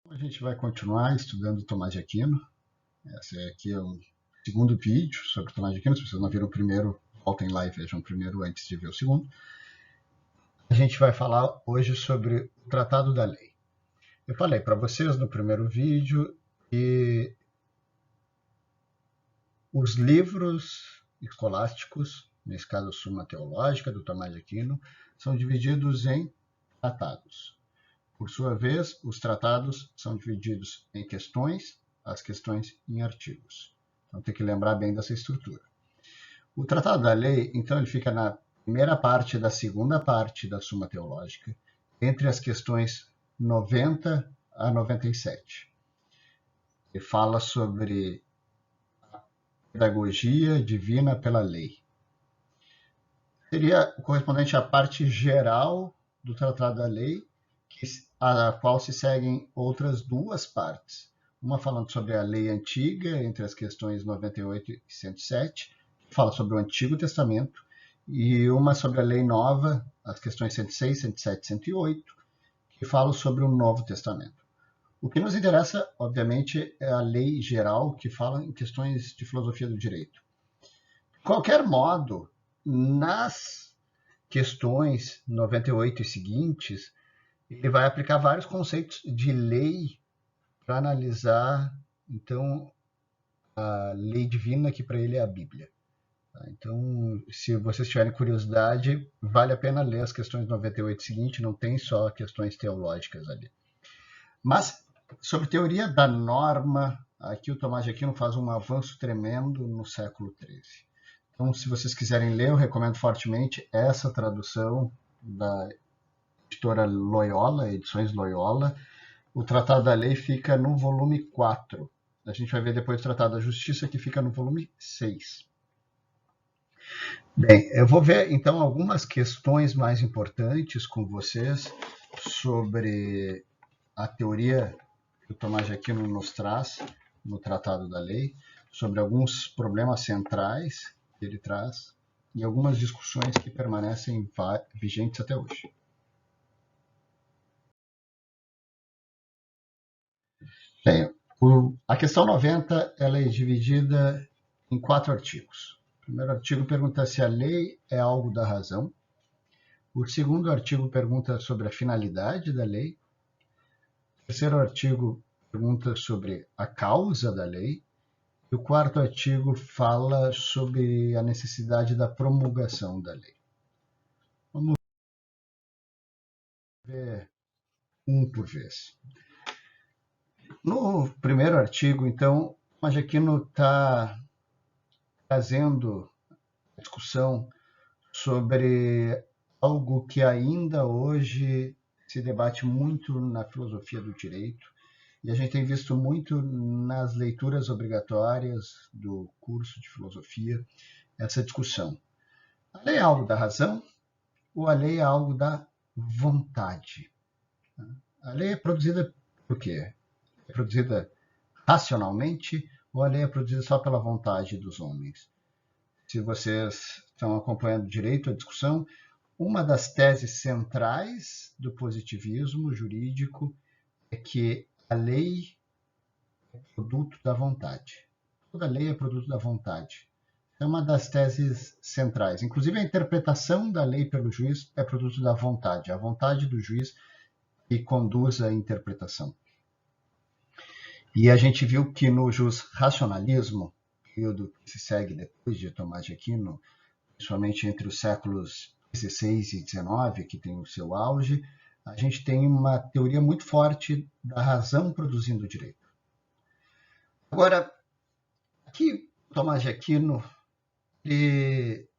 A gente vai continuar estudando Tomás de Aquino. Esse aqui é o segundo vídeo sobre Tomás de Aquino. Se vocês não viram o primeiro, voltem lá e vejam o primeiro antes de ver o segundo. A gente vai falar hoje sobre o Tratado da Lei. Eu falei para vocês no primeiro vídeo que os livros escolásticos, nesse caso a Suma Teológica do Tomás de Aquino, são divididos em tratados. Por sua vez, os tratados são divididos em questões, as questões em artigos. Então tem que lembrar bem dessa estrutura. O Tratado da Lei, então, ele fica na primeira parte da segunda parte da Suma Teológica, entre as questões 90 a 97. Ele fala sobre a pedagogia divina pela lei. Seria o correspondente à parte geral do Tratado da Lei, a qual se seguem outras duas partes. Uma falando sobre a lei antiga, entre as questões 98 e 107, que fala sobre o Antigo Testamento, e uma sobre a lei nova, as questões 106, 107 e 108, que falam sobre o Novo Testamento. O que nos interessa, obviamente, é a lei geral, que fala em questões de filosofia do direito. De qualquer modo, nas questões 98 e seguintes, ele vai aplicar vários conceitos de lei para analisar, então, a lei divina, que para ele é a Bíblia. Então, se vocês tiverem curiosidade, vale a pena ler as questões 98 e seguinte, não tem só questões teológicas ali. Mas, sobre teoria da norma, aqui o Tomás de Aquino faz um avanço tremendo no século XIII. Então, se vocês quiserem ler, eu recomendo fortemente essa tradução da editora Loyola, Edições Loyola. O Tratado da Lei fica no volume 4. A gente vai ver depois o Tratado da Justiça, que fica no volume 6. Bem, eu vou ver então algumas questões mais importantes com vocês sobre a teoria que o Tomás de Aquino nos traz no Tratado da Lei, sobre alguns problemas centrais que ele traz e algumas discussões que permanecem vigentes até hoje. Bem, a questão 90 ela é dividida em 4 artigos. O primeiro artigo pergunta se a lei é algo da razão. O segundo artigo pergunta sobre a finalidade da lei. O terceiro artigo pergunta sobre a causa da lei. E o quarto artigo fala sobre a necessidade da promulgação da lei. Vamos ver um por vez. No primeiro artigo, então, Tomás de Aquino está trazendo a discussão sobre algo que ainda hoje se debate muito na filosofia do direito, e a gente tem visto muito nas leituras obrigatórias do curso de filosofia essa discussão. A lei é algo da razão ou a lei é algo da vontade? A lei é produzida por quê? É produzida racionalmente ou a lei é produzida só pela vontade dos homens? Se vocês estão acompanhando direito a discussão, uma das teses centrais do positivismo jurídico é que a lei é produto da vontade. Toda lei é produto da vontade. É uma das teses centrais. Inclusive, a interpretação da lei pelo juiz é produto da vontade. A vontade do juiz que conduz a interpretação. E a gente viu que no jusracionalismo, período que se segue depois de Tomás de Aquino, principalmente entre os séculos XVI e XIX, que tem o seu auge, a gente tem uma teoria muito forte da razão produzindo o direito. Agora, aqui Tomás de Aquino ele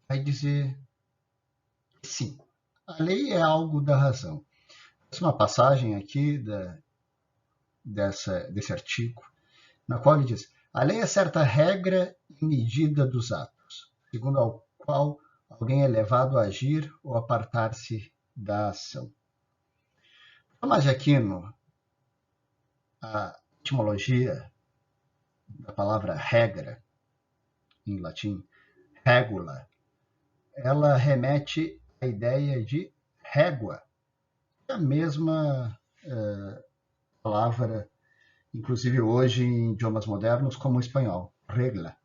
vai dizer que sim, a lei é algo da razão. Essa é uma passagem aqui desse artigo, na qual ele diz: a lei é certa regra e medida dos atos, segundo a qual alguém é levado a agir ou apartar-se da ação. Tomás de Aquino, a etimologia da palavra regra, em latim, regula, ela remete à ideia de régua, é a mesma palavra, inclusive hoje em idiomas modernos, como o espanhol, regla.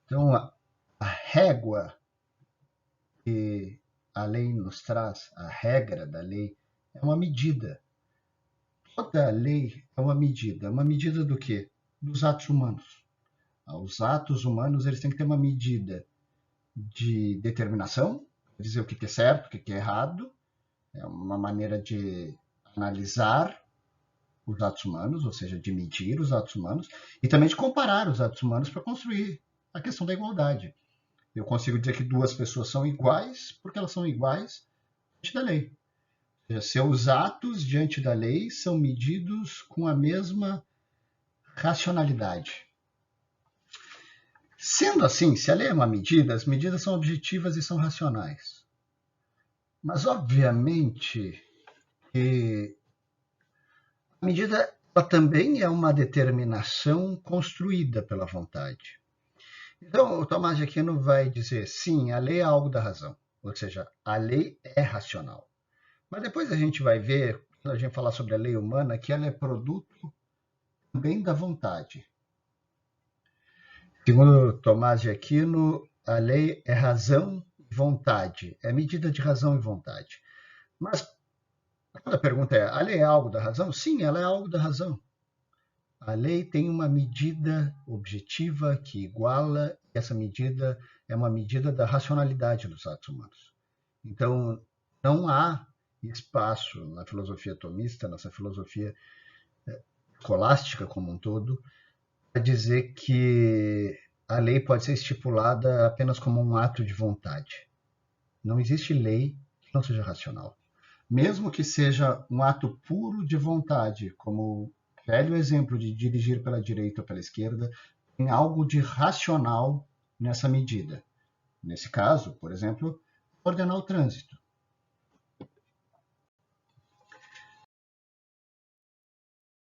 Então, a régua que a lei nos traz, a regra da lei, é uma medida. Toda lei é uma medida. Uma medida do quê? Dos atos humanos. Os atos humanos eles têm que ter uma medida de determinação, dizer o que é certo, o que é errado, é uma maneira de analisar os atos humanos, ou seja, de medir os atos humanos, e também de comparar os atos humanos para construir a questão da igualdade. Eu consigo dizer que duas pessoas são iguais porque elas são iguais diante da lei. Ou seja, seus atos diante da lei são medidos com a mesma racionalidade. Sendo assim, se a lei é uma medida, as medidas são objetivas e são racionais. Mas, obviamente, que a medida ela também é uma determinação construída pela vontade. Então, o Tomás de Aquino vai dizer, sim, a lei é algo da razão, ou seja, a lei é racional. Mas depois a gente vai ver, quando a gente falar sobre a lei humana, que ela é produto também da vontade. Segundo Tomás de Aquino, a lei é razão e vontade, é medida de razão e vontade. Mas a pergunta é, a lei é algo da razão? Sim, ela é algo da razão. A lei tem uma medida objetiva que iguala, e essa medida é uma medida da racionalidade dos atos humanos. Então, não há espaço na filosofia tomista, nessa filosofia escolástica como um todo, para dizer que a lei pode ser estipulada apenas como um ato de vontade. Não existe lei que não seja racional. Mesmo que seja um ato puro de vontade, como o velho exemplo de dirigir pela direita ou pela esquerda, tem algo de racional nessa medida. Nesse caso, por exemplo, ordenar o trânsito.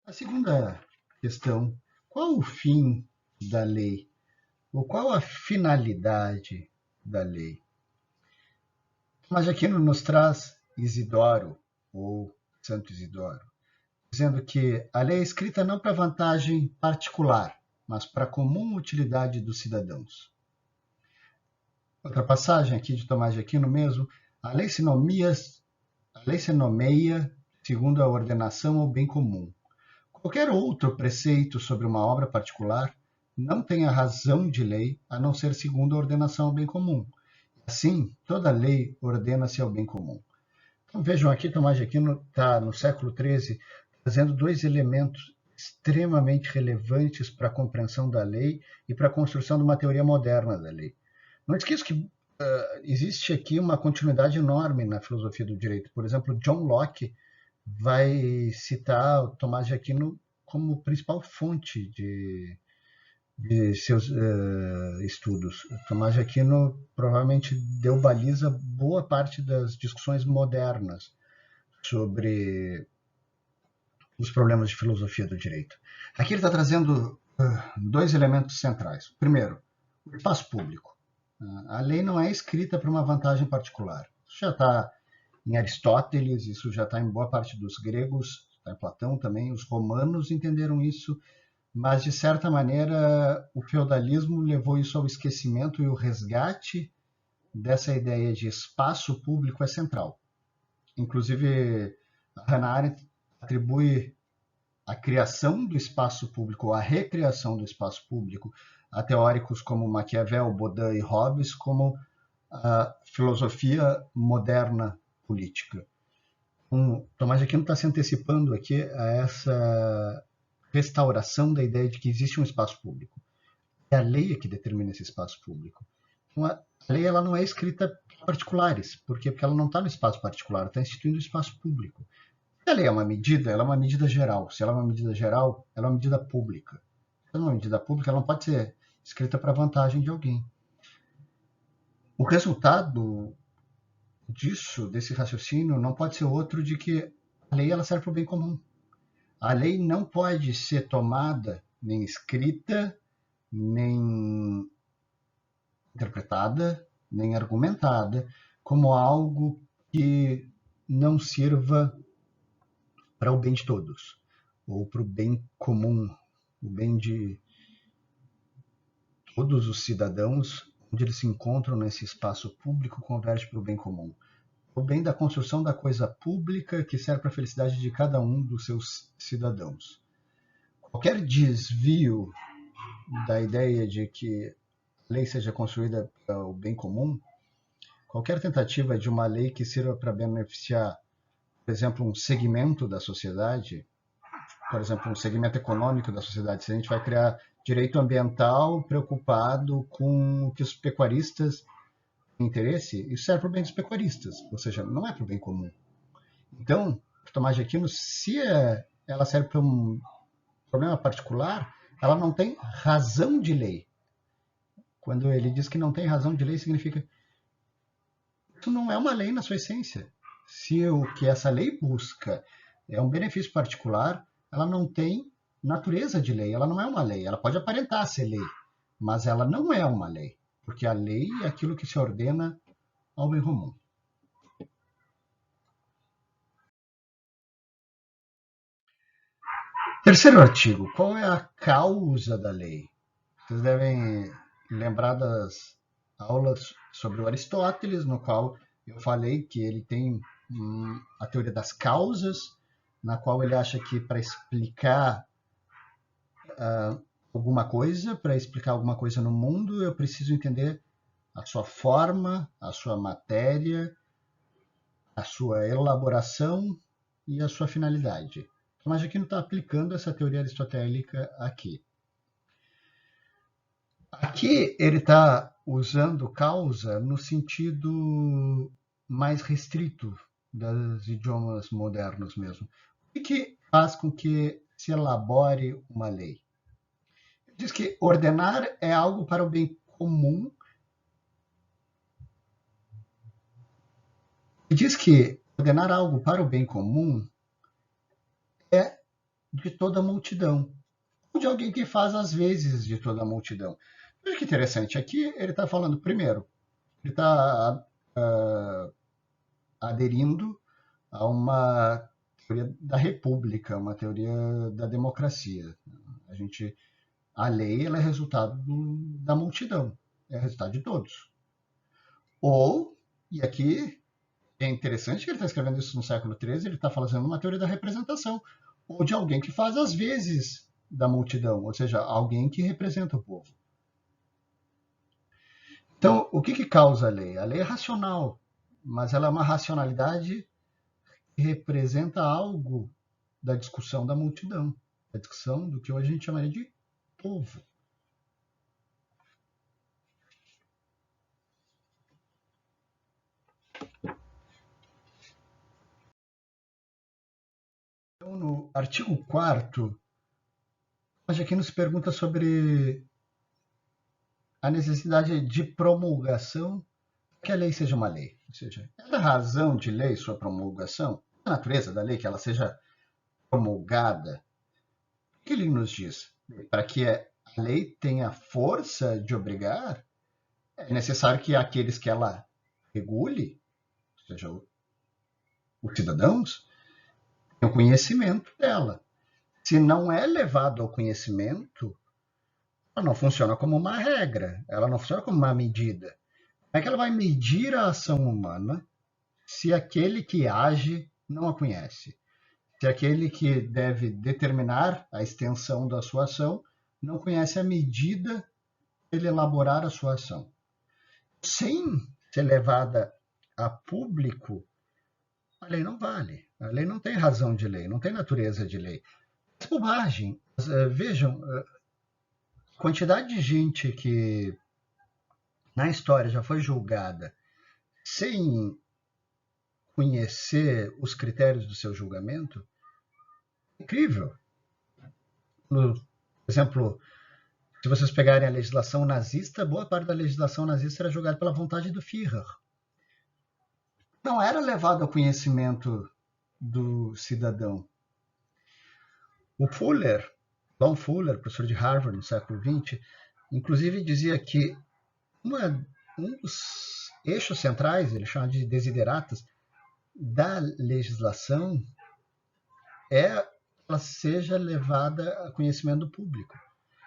A segunda questão, qual o fim da lei? Ou qual a finalidade da lei? Mas Aquino nos traz Isidoro, ou Santo Isidoro, dizendo que a lei é escrita não para vantagem particular, mas para a comum utilidade dos cidadãos. Outra passagem aqui de Tomás de Aquino mesmo, a lei se nomeia segundo a ordenação ao bem comum. Qualquer outro preceito sobre uma obra particular não tem a razão de lei a não ser segundo a ordenação ao bem comum. Assim, toda lei ordena-se ao bem comum. Então, vejam aqui, Tomás de Aquino está no século XIII trazendo dois elementos extremamente relevantes para a compreensão da lei e para a construção de uma teoria moderna da lei. Não esqueça que existe aqui uma continuidade enorme na filosofia do direito. Por exemplo, John Locke vai citar Tomás de Aquino como principal fonte de seus estudos. Tomás de Aquino provavelmente deu baliza boa parte das discussões modernas sobre os problemas de filosofia do direito. Aqui ele está trazendo dois elementos centrais. Primeiro, o espaço público. A lei não é escrita para uma vantagem particular. Isso já está em Aristóteles, isso já está em boa parte dos gregos, está em Platão também. Os romanos entenderam isso, mas de certa maneira o feudalismo levou isso ao esquecimento e o resgate dessa ideia de espaço público é central. Inclusive, a Hannah Arendt atribui a criação do espaço público, ou a recriação do espaço público, a teóricos como Maquiavel, Baudin e Hobbes, como a filosofia moderna política. Tomás de Aquino está se antecipando aqui a essa restauração da ideia de que existe um espaço público. É a lei que determina esse espaço público. Então, a lei ela não é escrita para particulares. Por quê? Porque ela não está no espaço particular, ela está instituindo o espaço público. Se a lei é uma medida, ela é uma medida geral. Se ela é uma medida geral, ela é uma medida pública. Se ela é uma medida pública, ela não pode ser escrita para vantagem de alguém. O resultado disso, desse raciocínio, não pode ser outro de que a lei ela serve para o bem comum. A lei não pode ser tomada, nem escrita, nem interpretada, nem argumentada como algo que não sirva para o bem de todos. ou para o bem comum, o bem de todos os cidadãos, onde eles se encontram nesse espaço público, converge para o bem comum. O bem da construção da coisa pública que serve para a felicidade de cada um dos seus cidadãos. Qualquer desvio da ideia de que a lei seja construída para o bem comum, qualquer tentativa de uma lei que sirva para beneficiar, por exemplo, um segmento da sociedade, por exemplo, um segmento econômico da sociedade, se a gente vai criar direito ambiental preocupado com o que os pecuaristas têm interesse, isso serve para o bem dos pecuaristas, ou seja, não é para o bem comum. Então, Tomás de Aquino, se ela serve para um problema particular, ela não tem razão de lei. Quando ele diz que não tem razão de lei, significa que isso não é uma lei na sua essência. Se o que essa lei busca é um benefício particular, ela não tem natureza de lei, ela não é uma lei. Ela pode aparentar ser lei, mas ela não é uma lei, porque a lei é aquilo que se ordena ao bem comum. Terceiro artigo, qual é a causa da lei? Vocês devem lembrar das aulas sobre o Aristóteles, no qual eu falei que ele tem a teoria das causas, na qual ele acha que para explicar alguma coisa, para explicar alguma coisa no mundo, eu preciso entender a sua forma, a sua matéria, a sua elaboração e a sua finalidade. Tomás de Aquino está aplicando essa teoria aristotélica aqui. Aqui ele está usando causa no sentido mais restrito dos idiomas modernos mesmo. O que faz com que se elabore uma lei? Ele diz que ordenar é algo para o bem comum. Ele diz que ordenar algo para o bem comum é de toda a multidão, ou de alguém que faz às vezes de toda a multidão. Veja que interessante, aqui ele está falando, primeiro, ele está aderindo a uma teoria da república, uma teoria da democracia. A lei ela é resultado da multidão, é resultado de todos. Ou, e aqui é interessante que ele está escrevendo isso no século XIII, ele está fazendo uma teoria da representação, ou de alguém que faz as vezes da multidão, ou seja, alguém que representa o povo. Então, o que causa a lei? A lei é racional, mas ela é uma racionalidade que representa algo da discussão da multidão, da discussão do que hoje a gente chamaria de povo. Então, no artigo 4º, aqui nos pergunta sobre a necessidade de promulgação que a lei seja uma lei. Ou seja, é da razão de lei sua promulgação? A natureza da lei que ela seja promulgada? O que ele nos diz? Para que a lei tenha força de obrigar, é necessário que aqueles que ela regule, ou seja, os cidadãos, tenham conhecimento dela. Se não é levado ao conhecimento, ela não funciona como uma regra, ela não funciona como uma medida. Como é que ela vai medir a ação humana se aquele que age não a conhece? Se aquele que deve determinar a extensão da sua ação não conhece a medida de ele elaborar a sua ação? Sem ser levada a público, a lei não vale. A lei não tem razão de lei, não tem natureza de lei. É bobagem. Vejam, a quantidade de gente que na história já foi julgada sem conhecer os critérios do seu julgamento é incrível. Por exemplo, se vocês pegarem a legislação nazista, boa parte da legislação nazista era julgada pela vontade do Führer. Não era levado ao conhecimento do cidadão. O Fuller, Don Fuller, professor de Harvard no século XX, inclusive dizia que um dos eixos centrais, ele chama de desideratas, da legislação é ela seja levada a conhecimento do público.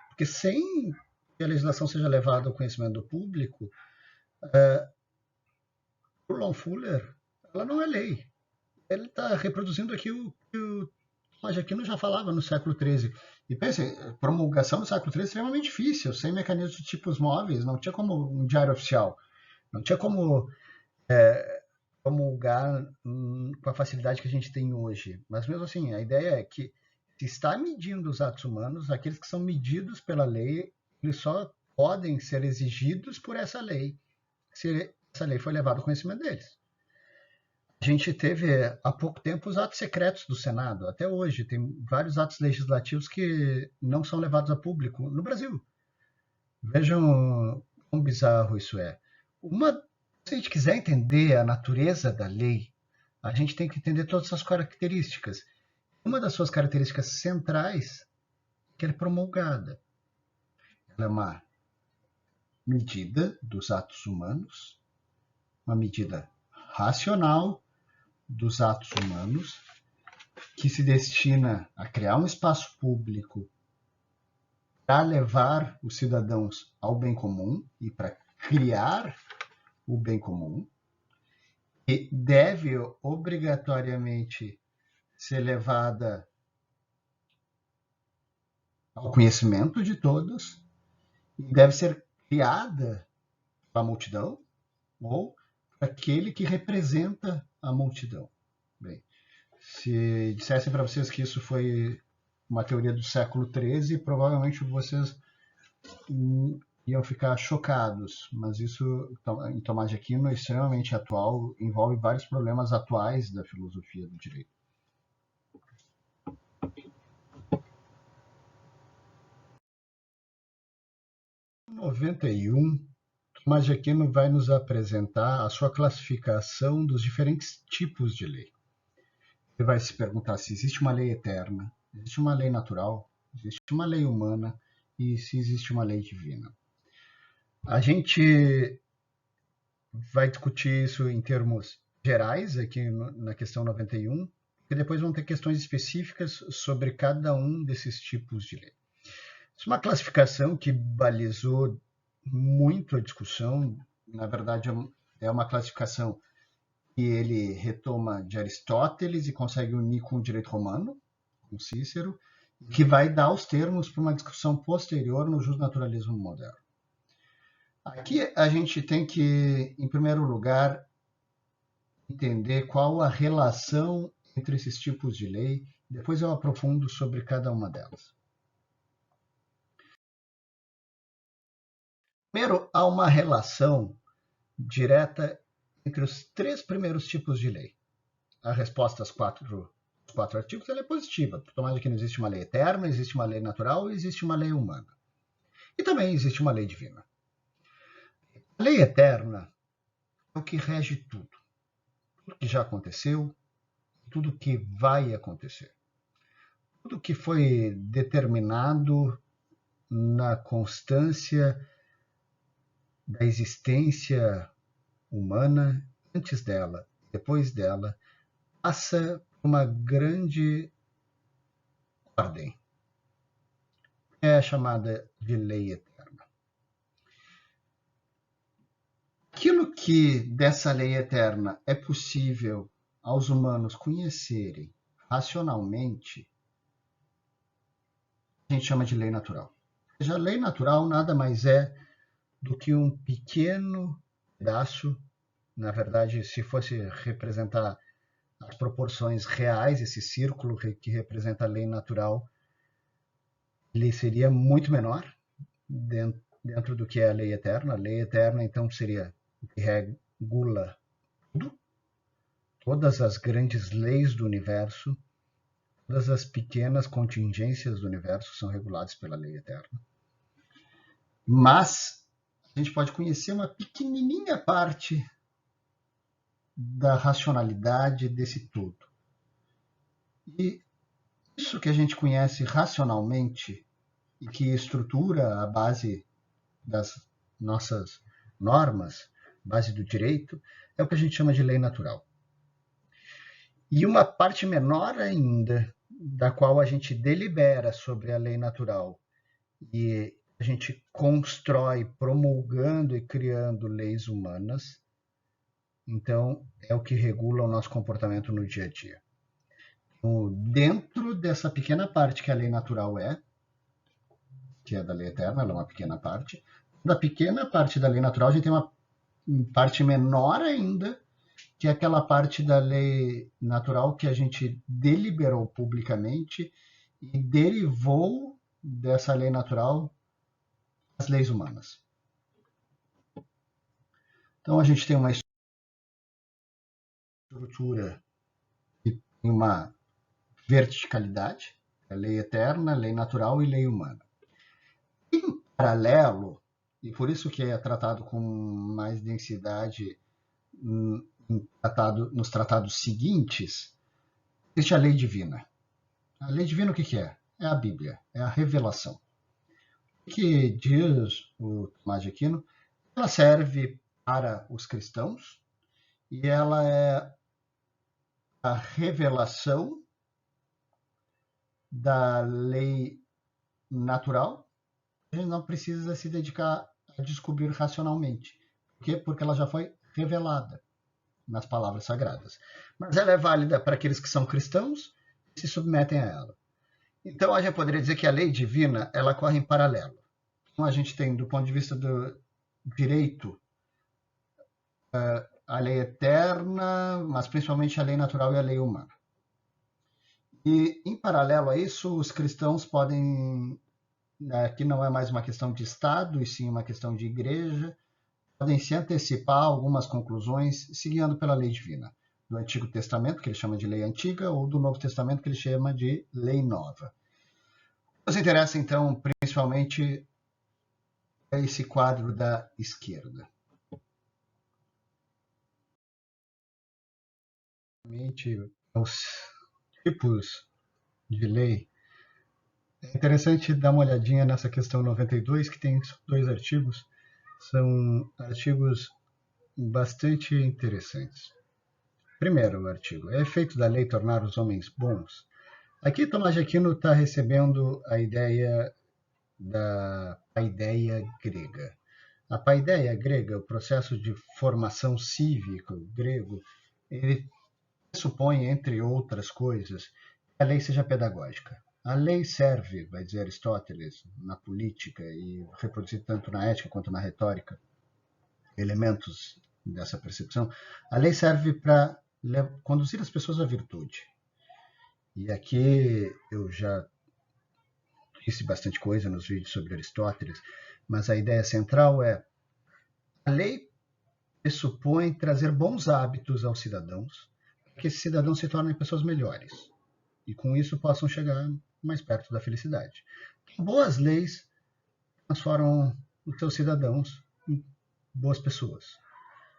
Porque sem que a legislação seja levada ao conhecimento do público, o Lon Fuller, ela não é lei. Ele está reproduzindo aqui o que o Tomás de Aquino já falava no século XIII. E pense, promulgação no século XIII é extremamente difícil, sem mecanismos de tipos móveis, não tinha como um diário oficial, não tinha como promulgar com a facilidade que a gente tem hoje. Mas mesmo assim, a ideia é que se está medindo os atos humanos, aqueles que são medidos pela lei, eles só podem ser exigidos por essa lei, se essa lei foi levada ao conhecimento deles. A gente teve há pouco tempo os atos secretos do Senado, até hoje. Tem vários atos legislativos que não são levados a público no Brasil. Vejam quão bizarro isso é. Se a gente quiser entender a natureza da lei, a gente tem que entender todas as características. Uma das suas características centrais é que ela é promulgada. Ela é uma medida dos atos humanos, uma medida racional dos atos humanos, que se destina a criar um espaço público para levar os cidadãos ao bem comum e para criar o bem comum, e deve obrigatoriamente ser levada ao conhecimento de todos e deve ser criada pela multidão ou para aquele que representa a multidão. Bem, se dissessem para vocês que isso foi uma teoria do século XIII, provavelmente vocês iam ficar chocados, mas isso, em Tomás de Aquino, é extremamente atual, envolve vários problemas atuais da filosofia do direito. Em 91, Tomás de Aquino vai nos apresentar a sua classificação dos diferentes tipos de lei. Ele vai se perguntar se existe uma lei eterna, existe uma lei natural, existe uma lei humana e se existe uma lei divina. A gente vai discutir isso em termos gerais aqui na questão 91, e depois vão ter questões específicas sobre cada um desses tipos de lei. Isso é uma classificação que balizou muito a discussão. Na verdade, é uma classificação que ele retoma de Aristóteles e consegue unir com o direito romano, com Cícero, que vai dar os termos para uma discussão posterior no justnaturalismo moderno. Aqui a gente tem que, em primeiro lugar, entender qual a relação entre esses tipos de lei, depois eu aprofundo sobre cada uma delas. Primeiro, há uma relação direta entre os três primeiros tipos de lei. A resposta aos quatro artigos ela é positiva. Tomás de Aquino existe uma lei eterna, existe uma lei natural e existe uma lei humana. E também existe uma lei divina. A lei eterna é o que rege tudo. Tudo que já aconteceu, tudo que vai acontecer. Tudo que foi determinado na constância da existência humana antes dela, depois dela, passa por uma grande ordem. É chamada de lei eterna. Aquilo que dessa lei eterna é possível aos humanos conhecerem racionalmente, a gente chama de lei natural. Ou seja, a lei natural nada mais é do que um pequeno pedaço, na verdade, se fosse representar as proporções reais, esse círculo que representa a lei natural, ele seria muito menor dentro do que é a lei eterna. A lei eterna, então, seria o que regula tudo, todas as grandes leis do universo, todas as pequenas contingências do universo são reguladas pela lei eterna. Mas a gente pode conhecer uma pequenininha parte da racionalidade desse todo. E isso que a gente conhece racionalmente e que estrutura a base das nossas normas, base do direito, é o que a gente chama de lei natural. E uma parte menor ainda da qual a gente delibera sobre a lei natural e a gente constrói promulgando e criando leis humanas, então é o que regula o nosso comportamento no dia a dia. Então, dentro dessa pequena parte que a lei natural que é da lei eterna, ela é uma pequena parte, da pequena parte da lei natural a gente tem uma parte menor ainda, que é aquela parte da lei natural que a gente deliberou publicamente e derivou dessa lei natural as leis humanas. Então a gente tem uma estrutura que tem uma verticalidade, a lei eterna, lei natural e lei humana. Em paralelo, e por isso que é tratado com mais densidade nos tratados seguintes, existe a lei divina. A lei divina o que é? É a Bíblia, é a revelação. O que diz o Tomás de Aquino? Ela serve para os cristãos e ela é a revelação da lei natural. A gente não precisa se dedicar a descobrir racionalmente. Por quê? Porque ela já foi revelada nas palavras sagradas. Mas ela é válida para aqueles que são cristãos e se submetem a ela. Então a gente poderia dizer que a lei divina ela corre em paralelo. Então a gente tem, do ponto de vista do direito, a lei eterna, mas principalmente a lei natural e a lei humana. E, em paralelo a isso, os cristãos podem, que não é mais uma questão de Estado, e sim uma questão de igreja, podem se antecipar a algumas conclusões seguindo pela lei divina. Do Antigo Testamento, que ele chama de lei antiga, ou do Novo Testamento, que ele chama de lei nova. Nos interessa, então, principalmente esse quadro da esquerda. Os tipos de lei. É interessante dar uma olhadinha nessa questão 92, que tem 2 artigos. São artigos bastante interessantes. Primeiro artigo. É efeito da lei tornar os homens bons? Aqui Tomás de Aquino está recebendo a ideia da paideia grega. A paideia grega, o processo de formação cívica grego, ele supõe, entre outras coisas, que a lei seja pedagógica. A lei serve, vai dizer Aristóteles, na política e reproduzir tanto na ética quanto na retórica elementos dessa percepção. A lei serve para conduzir as pessoas à virtude. E aqui eu já disse bastante coisa nos vídeos sobre Aristóteles, mas a ideia central é a lei pressupõe trazer bons hábitos aos cidadãos, para que esses cidadãos se tornem pessoas melhores e com isso possam chegar mais perto da felicidade. Boas leis transformam os seus cidadãos em boas pessoas.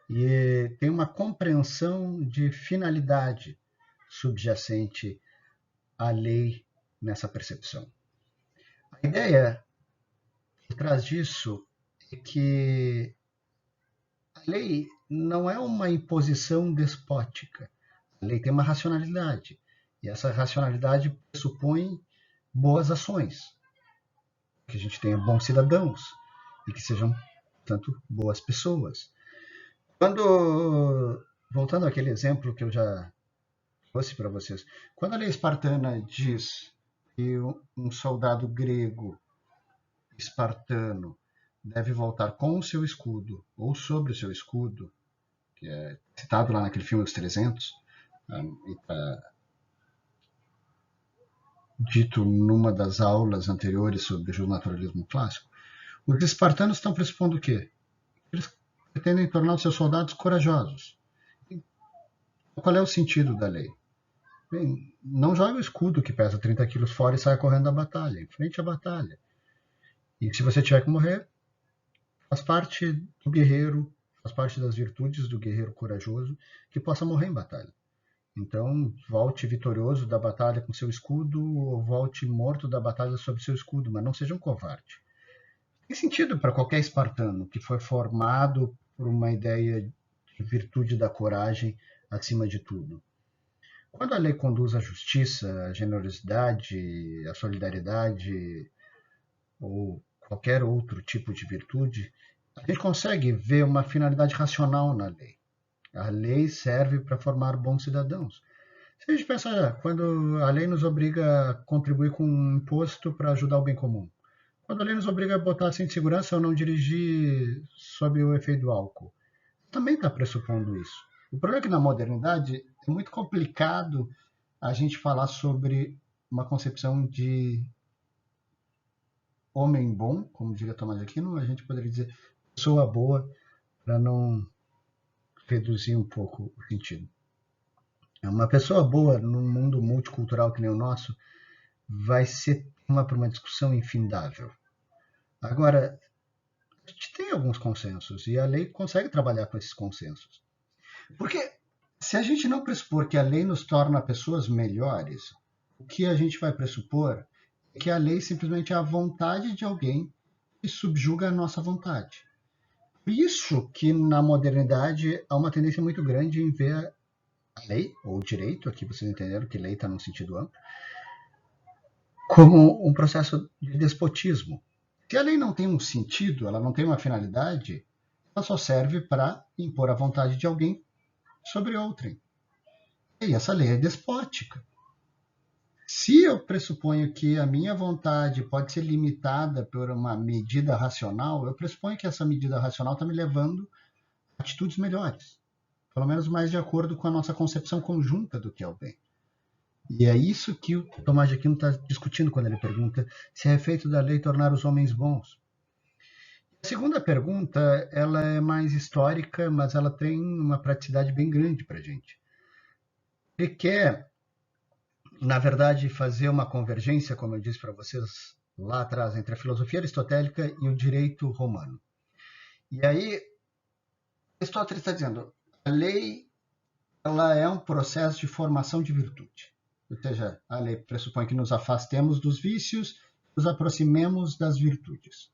E tem uma compreensão de finalidade subjacente à lei nessa percepção. A ideia por trás disso é que a lei não é uma imposição despótica. A lei tem uma racionalidade. E essa racionalidade pressupõe boas ações. Que a gente tenha bons cidadãos e que sejam, portanto, boas pessoas. Voltando àquele exemplo que eu já trouxe para vocês, quando a lei espartana diz que um soldado grego espartano deve voltar com o seu escudo ou sobre o seu escudo, que é citado lá naquele filme Os 300, e está dito numa das aulas anteriores sobre o justnaturalismo clássico, os espartanos estão pressupondo o quê? Eles pretendem tornar os seus soldados corajosos. Qual é o sentido da lei? Bem, não jogue o escudo que pesa 30 quilos fora e saia correndo da batalha, enfrente a batalha. E se você tiver que morrer, faz parte do guerreiro, faz parte das virtudes do guerreiro corajoso que possa morrer em batalha. Então, volte vitorioso da batalha com seu escudo ou volte morto da batalha sob seu escudo, mas não seja um covarde. Tem sentido para qualquer espartano que foi formado por uma ideia de virtude da coragem acima de tudo. Quando a lei conduz à justiça, à generosidade, à solidariedade ou qualquer outro tipo de virtude, a gente consegue ver uma finalidade racional na lei. A lei serve para formar bons cidadãos. Se a gente pensar, quando a lei nos obriga a contribuir com um imposto para ajudar o bem comum, quando a lei nos obriga a botar cinto de segurança ou não dirigir sob o efeito do álcool, também está pressupondo isso. O problema é que na modernidade é muito complicado a gente falar sobre uma concepção de homem bom, como diria Tomás de Aquino, a gente poderia dizer pessoa boa, para não reduzir um pouco o sentido. Uma pessoa boa num mundo multicultural que nem o nosso vai ser tema para uma discussão infindável. Agora, a gente tem alguns consensos e a lei consegue trabalhar com esses consensos. Porque se a gente não pressupor que a lei nos torna pessoas melhores, o que a gente vai pressupor é que a lei simplesmente é a vontade de alguém que subjuga a nossa vontade. Por isso que na modernidade há uma tendência muito grande em ver a lei, ou o direito, aqui vocês entenderam que lei está num sentido amplo, como um processo de despotismo. Se a lei não tem um sentido, ela não tem uma finalidade, ela só serve para impor a vontade de alguém sobre outrem. E essa lei é despótica. Se eu pressuponho que a minha vontade pode ser limitada por uma medida racional, eu pressuponho que essa medida racional está me levando a atitudes melhores, pelo menos mais de acordo com a nossa concepção conjunta do que é o bem. E é isso que o Tomás de Aquino está discutindo quando ele pergunta se é efeito da lei tornar os homens bons. A segunda pergunta, ela é mais histórica, mas ela tem uma praticidade bem grande para a gente. Ele quer, na verdade, fazer uma convergência, como eu disse para vocês lá atrás, entre a filosofia aristotélica e o direito romano. E aí, Aristóteles está dizendo, a lei ela é um processo de formação de virtude. Ou seja, a lei pressupõe que nos afastemos dos vícios, nos aproximemos das virtudes.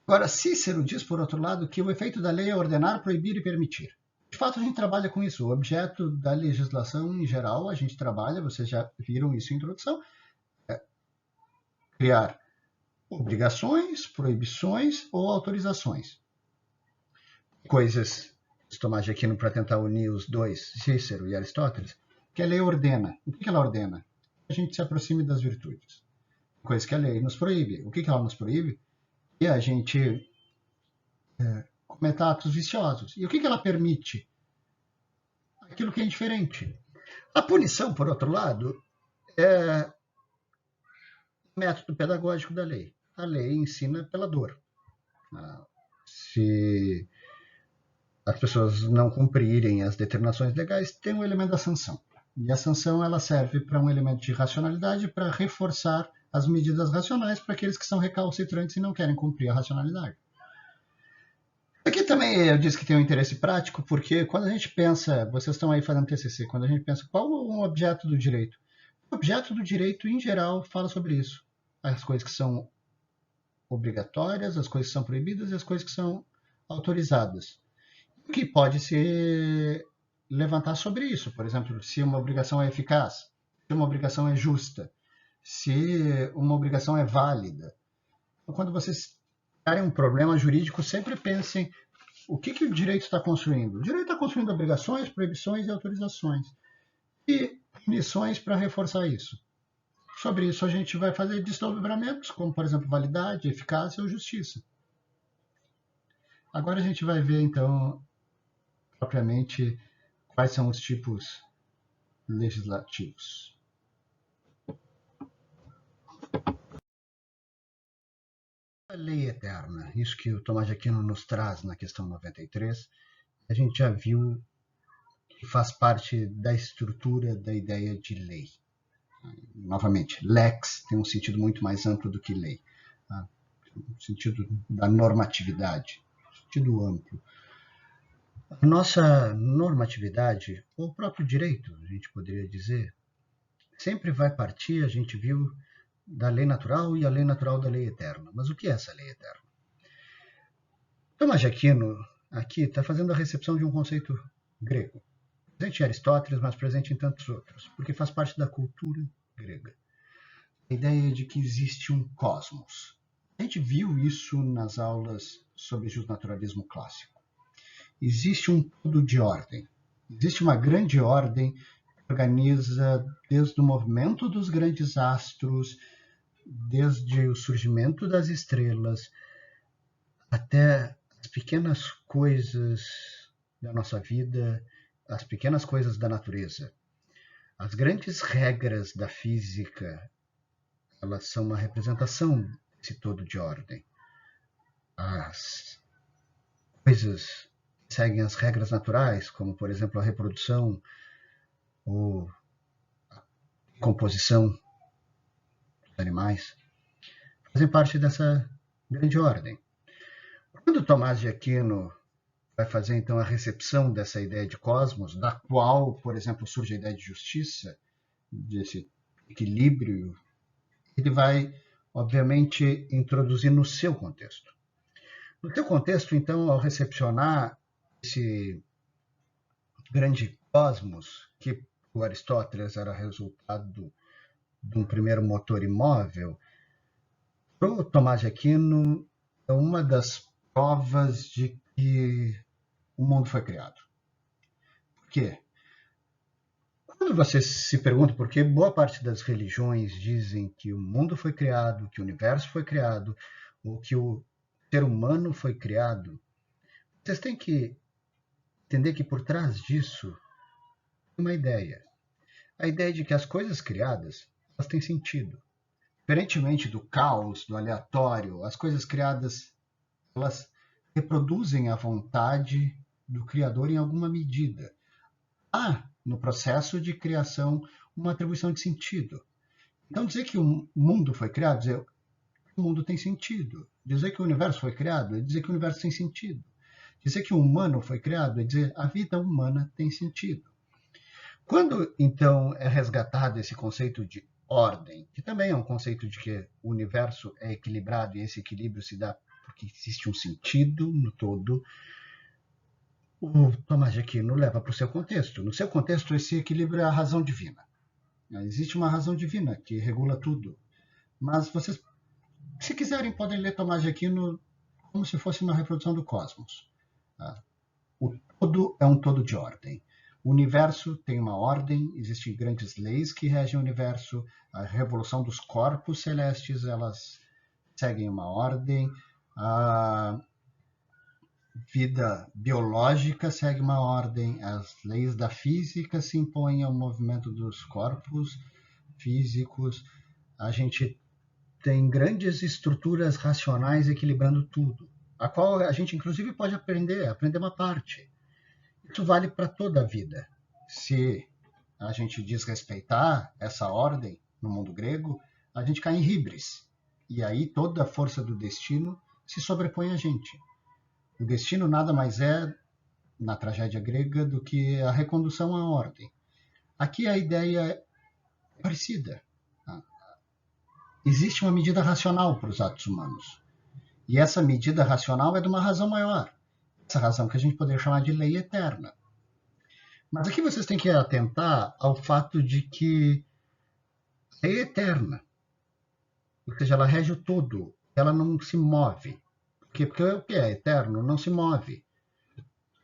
Agora, Cícero diz, por outro lado, que o efeito da lei é ordenar, proibir e permitir. De fato, a gente trabalha com isso. O objeto da legislação, em geral, a gente trabalha, vocês já viram isso em introdução, é criar obrigações, proibições ou autorizações. Coisas, Tomás de Aquino, para tentar unir os dois, Cícero e Aristóteles, que a lei ordena. O que ela ordena? Que a gente se aproxime das virtudes. Coisa que a lei nos proíbe. O que ela nos proíbe? Que a gente cometa atos viciosos. E o que ela permite? Aquilo que é indiferente. A punição, por outro lado, é o método pedagógico da lei. A lei ensina pela dor. Se as pessoas não cumprirem as determinações legais, tem um elemento da sanção. E a sanção ela serve para um elemento de racionalidade para reforçar as medidas racionais para aqueles que são recalcitrantes e não querem cumprir a racionalidade. Aqui também eu disse que tem um interesse prático, porque quando a gente pensa, vocês estão aí fazendo TCC, quando a gente pensa qual é um objeto do direito? O objeto do direito, em geral, fala sobre isso. As coisas que são obrigatórias, as coisas que são proibidas e as coisas que são autorizadas. O que pode se levantar sobre isso? Por exemplo, se uma obrigação é eficaz, se uma obrigação é justa, se uma obrigação é válida. Então, quando vocês tiverem um problema jurídico, sempre pensem o que o direito está construindo. O direito está construindo obrigações, proibições e autorizações. E punições para reforçar isso. Sobre isso a gente vai fazer desdobramentos, como, por exemplo, validade, eficácia ou justiça. Agora a gente vai ver, então, propriamente quais são os tipos legislativos. A lei eterna, isso que o Tomás de Aquino nos traz na questão 93, a gente já viu que faz parte da estrutura da ideia de lei. Novamente, lex tem um sentido muito mais amplo do que lei. No sentido da normatividade, sentido amplo. A nossa normatividade, ou o próprio direito, a gente poderia dizer, sempre vai partir, a gente viu, da lei natural e a lei natural da lei eterna. Mas o que é essa lei eterna? Tomás de Aquino aqui está fazendo a recepção de um conceito grego. presente em Aristóteles, mas presente em tantos outros, porque faz parte da cultura grega. A ideia de que existe um cosmos. A gente viu isso nas aulas sobre justnaturalismo clássico. Existe um todo de ordem. Existe uma grande ordem que organiza desde o movimento dos grandes astros, desde o surgimento das estrelas, até as pequenas coisas da nossa vida, as pequenas coisas da natureza. As grandes regras da física, elas são uma representação desse todo de ordem. As coisas seguem as regras naturais, como, por exemplo, a reprodução ou a composição dos animais, fazem parte dessa grande ordem. Quando Tomás de Aquino vai fazer, então, a recepção dessa ideia de cosmos, da qual, por exemplo, surge a ideia de justiça, desse equilíbrio, ele vai, obviamente, introduzir no seu contexto. No seu contexto, então, ao recepcionar esse grande cosmos, que o Aristóteles era resultado de um primeiro motor imóvel, para o Tomás de Aquino é uma das provas de que o mundo foi criado. Por quê? Quando você se pergunta por que boa parte das religiões dizem que o mundo foi criado, que o universo foi criado, ou que o ser humano foi criado, vocês têm que entender que por trás disso tem uma ideia. A ideia de que as coisas criadas, elas têm sentido. Diferentemente do caos, do aleatório, as coisas criadas, elas reproduzem a vontade do Criador em alguma medida. Há, no processo de criação, uma atribuição de sentido. Então, dizer que o mundo foi criado, dizer que o mundo tem sentido. Dizer que o universo foi criado, é dizer que o universo tem sentido. Dizer que o humano foi criado, é dizer que a vida humana tem sentido. Quando, então, é resgatado esse conceito de ordem, que também é um conceito de que o universo é equilibrado e esse equilíbrio se dá porque existe um sentido no todo, o Tomás de Aquino leva para o seu contexto. No seu contexto, esse equilíbrio é a razão divina. Existe uma razão divina que regula tudo. Mas vocês, se quiserem, podem ler Tomás de Aquino como se fosse uma reprodução do cosmos. O todo é um todo de ordem. O universo tem uma ordem, existem grandes leis que regem o universo, a revolução dos corpos celestes, elas seguem uma ordem, a vida biológica segue uma ordem, as leis da física se impõem ao movimento dos corpos físicos, a gente tem grandes estruturas racionais equilibrando tudo, a qual a gente inclusive pode aprender uma parte. Isso vale para toda a vida. Se a gente desrespeitar essa ordem no mundo grego, a gente cai em híbris. E aí toda a força do destino se sobrepõe a gente. O destino nada mais é, na tragédia grega, do que a recondução à ordem. Aqui a ideia é parecida. Existe uma medida racional para os atos humanos. E essa medida racional é de uma razão maior. Essa razão que a gente poderia chamar de lei eterna. Mas aqui vocês têm que atentar ao fato de que a lei é eterna. Ou seja, ela rege o todo. Ela não se move. Porque o que é eterno não se move.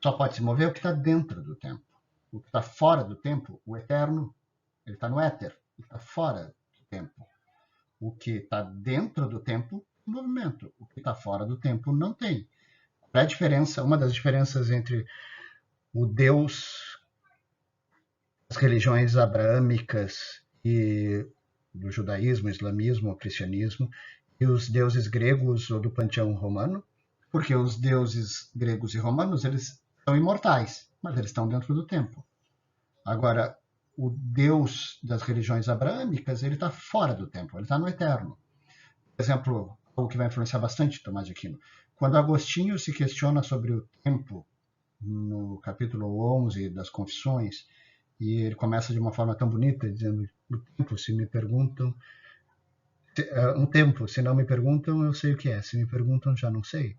Só pode se mover o que está dentro do tempo. O que está fora do tempo, o eterno, ele está no éter. Ele está fora do tempo. O que está dentro do tempo, é movimento. O que está fora do tempo não tem. Qual é a diferença? Uma das diferenças entre o Deus das religiões abraâmicas e do judaísmo, islamismo, cristianismo, e os deuses gregos ou do panteão romano, porque os deuses gregos e romanos, eles são imortais, mas eles estão dentro do tempo. Agora, o Deus das religiões abraâmicas, ele está fora do tempo, ele está no eterno. Por exemplo, algo que vai influenciar bastante Tomás de Aquino. Quando Agostinho se questiona sobre o tempo, no capítulo 11 das Confissões, e ele começa de uma forma tão bonita, dizendo: o tempo, se me perguntam, um tempo, se não me perguntam, eu sei o que é, se me perguntam, já não sei.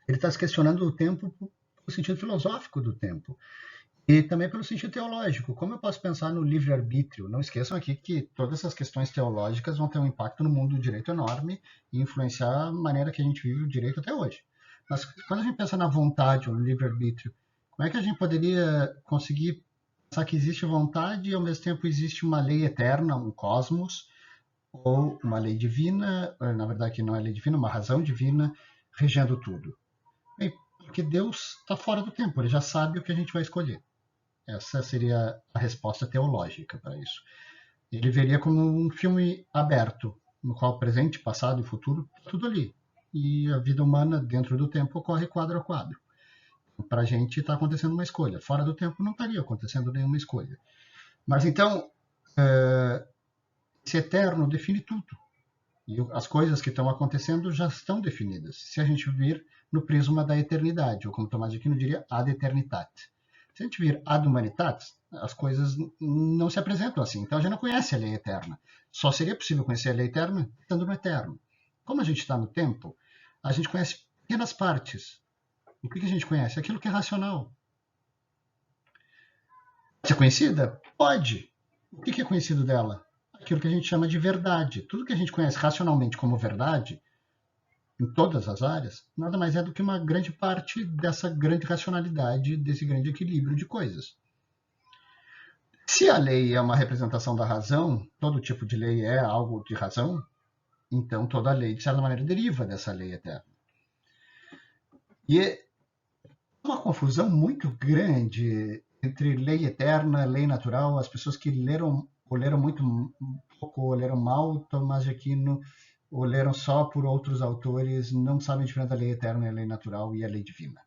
Ele está se questionando o tempo no sentido filosófico do tempo. E também pelo sentido teológico. Como eu posso pensar no livre-arbítrio? Não esqueçam aqui que todas essas questões teológicas vão ter um impacto no mundo do direito enorme e influenciar a maneira que a gente vive o direito até hoje. Mas quando a gente pensa na vontade ou no livre-arbítrio, como é que a gente poderia conseguir pensar que existe vontade e ao mesmo tempo existe uma lei eterna, um cosmos, ou uma lei divina, na verdade que não é lei divina, uma razão divina regendo tudo? Bem, porque Deus está fora do tempo, ele já sabe o que a gente vai escolher. Essa seria a resposta teológica para isso. Ele veria como um filme aberto, no qual presente, passado e futuro, tudo ali. E a vida humana, dentro do tempo, ocorre quadro a quadro. Para a gente está acontecendo uma escolha. Fora do tempo não estaria acontecendo nenhuma escolha. Mas então, esse eterno define tudo. E as coisas que estão acontecendo já estão definidas. Se a gente vir no prisma da eternidade, ou como Tomás de Aquino diria, ad aeternitate. Se a gente vir ad humanitas, as coisas não se apresentam assim. Então a gente não conhece a lei eterna. Só seria possível conhecer a lei eterna estando no eterno. Como a gente está no tempo, a gente conhece pequenas partes. O que a gente conhece? Aquilo que é racional. Pode ser conhecida? Pode. O que é conhecido dela? Aquilo que a gente chama de verdade. Tudo que a gente conhece racionalmente como verdade, em todas as áreas, nada mais é do que uma grande parte dessa grande racionalidade, desse grande equilíbrio de coisas. Se a lei é uma representação da razão, todo tipo de lei é algo de razão, então toda lei, de certa maneira, deriva dessa lei eterna. E é uma confusão muito grande entre lei eterna, lei natural. As pessoas que leram ou leram muito pouco, ou leram mal Tomás de Aquino, ou leram só por outros autores, não sabem a diferença da lei eterna, a lei natural e a lei divina.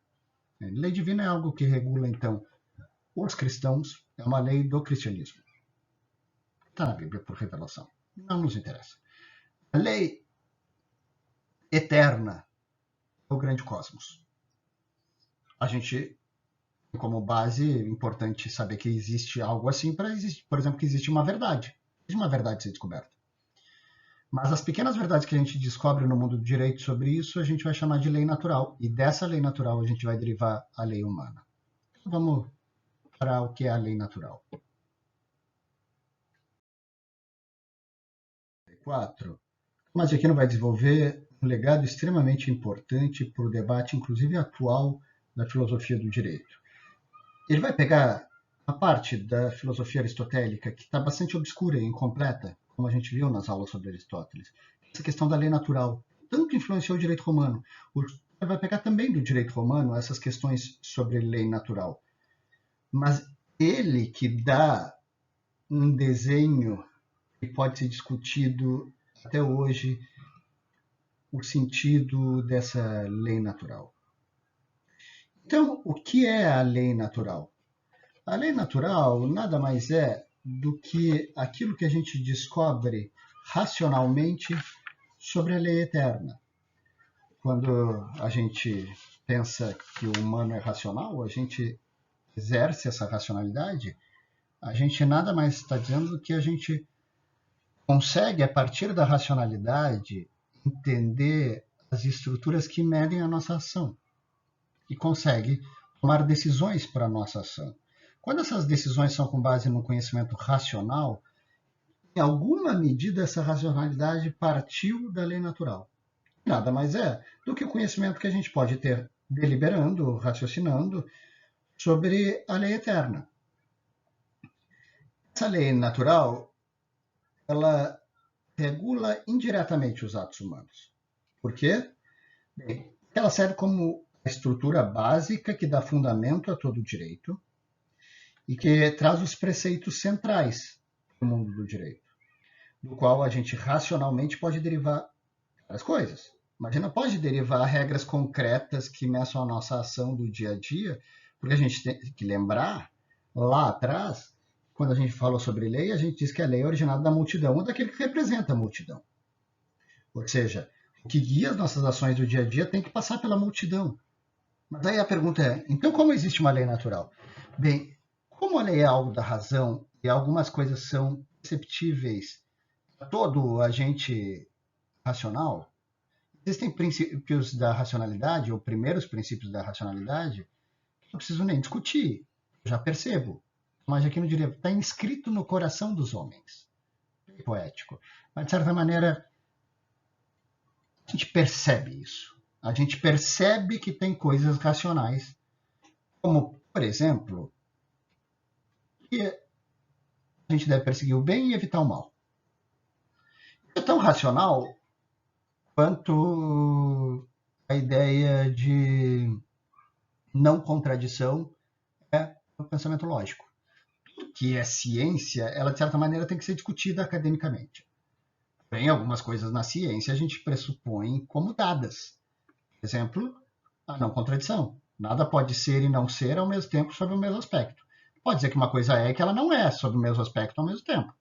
A lei divina é algo que regula, então, os cristãos, é uma lei do cristianismo. Está na Bíblia por revelação. Não nos interessa. A lei eterna é o grande cosmos. A gente tem como base importante saber que existe algo assim para existir, por exemplo, que existe uma verdade. Existe uma verdade a ser descoberta. Mas as pequenas verdades que a gente descobre no mundo do direito sobre isso, a gente vai chamar de lei natural. E dessa lei natural a gente vai derivar a lei humana. Então, vamos para o que é a lei natural. 4. Mas aqui não vai desenvolver um legado extremamente importante para o debate, inclusive atual, da filosofia do direito. Ele vai pegar a parte da filosofia aristotélica que está bastante obscura e incompleta, como a gente viu nas aulas sobre Aristóteles. Essa questão da lei natural tanto influenciou o direito romano. Ele vai pegar também do direito romano essas questões sobre lei natural. Mas ele que dá um desenho que pode ser discutido até hoje o sentido dessa lei natural. Então, o que é a lei natural? A lei natural nada mais é do que aquilo que a gente descobre racionalmente sobre a lei eterna. Quando a gente pensa que o humano é racional, a gente exerce essa racionalidade, a gente nada mais está dizendo do que a gente consegue, a partir da racionalidade, entender as estruturas que medem a nossa ação e consegue tomar decisões para a nossa ação. Quando essas decisões são com base no conhecimento racional, em alguma medida essa racionalidade partiu da lei natural. Nada mais é do que o conhecimento que a gente pode ter deliberando, raciocinando sobre a lei eterna. Essa lei natural, ela regula indiretamente os atos humanos. Por quê? Bem, ela serve como a estrutura básica que dá fundamento a todo o direito e que traz os preceitos centrais do mundo do direito, do qual a gente racionalmente pode derivar as coisas. Mas a gente não pode derivar regras concretas que meçam a nossa ação do dia a dia, porque a gente tem que lembrar, lá atrás, quando a gente falou sobre lei, a gente diz que a lei é originada da multidão ou daquele que representa a multidão. Ou seja, o que guia as nossas ações do dia a dia tem que passar pela multidão. Mas aí a pergunta é, então como existe uma lei natural? Bem, como a lei é algo da razão e algumas coisas são perceptíveis a todo agente racional, existem princípios da racionalidade, ou primeiros princípios da racionalidade, que não preciso nem discutir. já percebo. Tomás Aquino diria, está inscrito no coração dos homens. Poético. Mas, de certa maneira, a gente percebe isso. A gente percebe que tem coisas racionais, como, por exemplo, que a gente deve perseguir o bem e evitar o mal. É tão racional quanto a ideia de não contradição é o pensamento lógico. Tudo que é ciência, ela de certa maneira tem que ser discutida academicamente. Tem algumas coisas na ciência a gente pressupõe como dadas. Por exemplo, a não contradição. Nada pode ser e não ser ao mesmo tempo sob o mesmo aspecto. Pode dizer que uma coisa é que ela não é sob o mesmo aspecto ao mesmo tempo.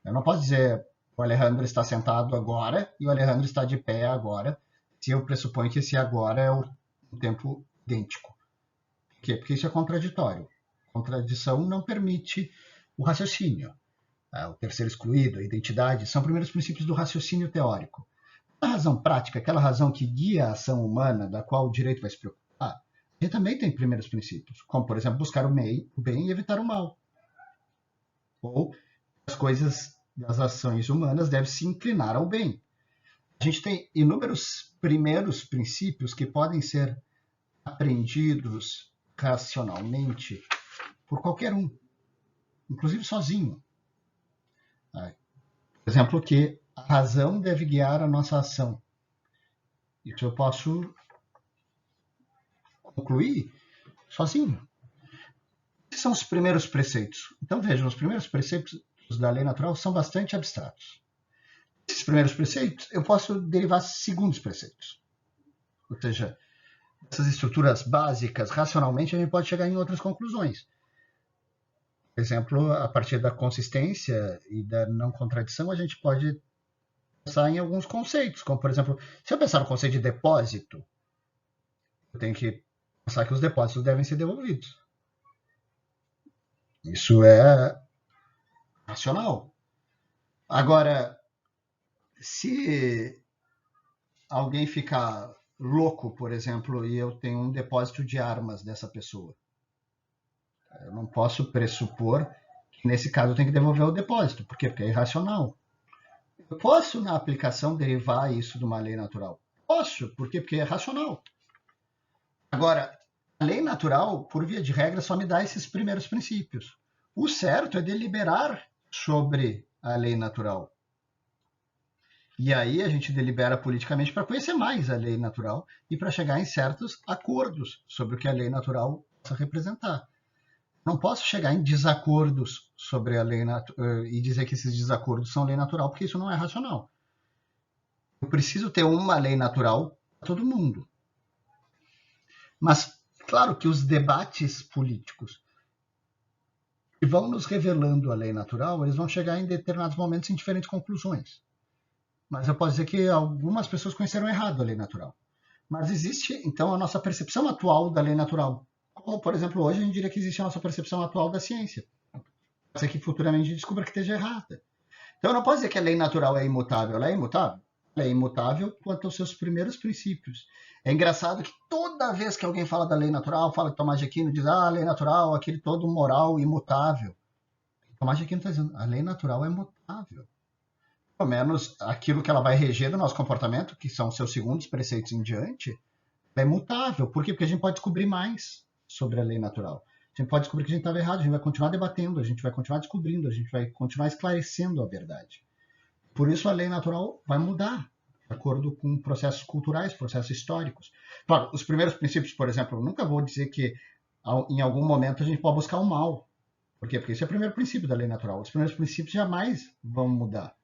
Eu não posso dizer o Alejandro está sentado agora e o Alejandro está de pé agora, se eu pressuponho que esse agora é o tempo idêntico. Por quê? Porque isso é contraditório. Contradição não permite o raciocínio. O terceiro excluído, a identidade, são primeiros princípios do raciocínio teórico. A razão prática, aquela razão que guia a ação humana, da qual o direito vai se preocupar, a gente também tem primeiros princípios, como, por exemplo, buscar o bem e evitar o mal. Ou as coisas das ações humanas devem se inclinar ao bem. A gente tem inúmeros primeiros princípios que podem ser aprendidos racionalmente por qualquer um, inclusive sozinho. Por exemplo, que a razão deve guiar a nossa ação. Isso eu posso concluir sozinho. Esses são os primeiros preceitos. Então, vejam, os primeiros preceitos da lei natural são bastante abstratos. Esses primeiros preceitos, eu posso derivar segundos preceitos. Ou seja, essas estruturas básicas, racionalmente, a gente pode chegar em outras conclusões. Por exemplo, a partir da consistência e da não contradição, a gente pode pensar em alguns conceitos, como, por exemplo, se eu pensar no conceito de depósito, eu tenho que pensar que os depósitos devem ser devolvidos. Isso é racional. Agora, se alguém ficar louco, por exemplo, e eu tenho um depósito de armas dessa pessoa, eu não posso pressupor que nesse caso eu tenho que devolver o depósito. Por quê? Porque é irracional. Eu posso, na aplicação, derivar isso de uma lei natural. Posso. Por quê? Porque é racional. Agora, a lei natural, por via de regra, só me dá esses primeiros princípios. O certo é deliberar sobre a lei natural. E aí a gente delibera politicamente para conhecer mais a lei natural e para chegar em certos acordos sobre o que a lei natural possa representar. Não posso chegar em desacordos sobre a lei e dizer que esses desacordos são lei natural, porque isso não é racional. Eu preciso ter uma lei natural para todo mundo. Mas, claro que os debates políticos que vão nos revelando a lei natural, eles vão chegar em determinados momentos em diferentes conclusões. Mas eu posso dizer que algumas pessoas conheceram errado a lei natural. Mas existe, então, a nossa percepção atual da lei natural. Como, por exemplo, hoje a gente diria que existe a nossa percepção atual da ciência. Pode ser que futuramente a gente descubra que esteja errada. Então, eu não posso dizer que a lei natural é imutável. Ela é imutável? Ela é imutável quanto aos seus primeiros princípios. É engraçado que toda vez que alguém fala da lei natural, fala que Tomás de Aquino diz, a lei natural, aquele todo moral imutável. Tomás de Aquino está dizendo, a lei natural é mutável. Pelo menos aquilo que ela vai reger do nosso comportamento, que são seus segundos preceitos em diante, é mutável. Por quê? Porque a gente pode descobrir mais sobre a lei natural. A gente pode descobrir que a gente estava errado, a gente vai continuar debatendo, a gente vai continuar descobrindo, a gente vai continuar esclarecendo a verdade. Por isso a lei natural vai mudar, de acordo com processos culturais, processos históricos. Claro, os primeiros princípios, por exemplo, eu nunca vou dizer que em algum momento a gente pode buscar o mal. Por quê? Porque esse é o primeiro princípio da lei natural. Os primeiros princípios jamais vão mudar.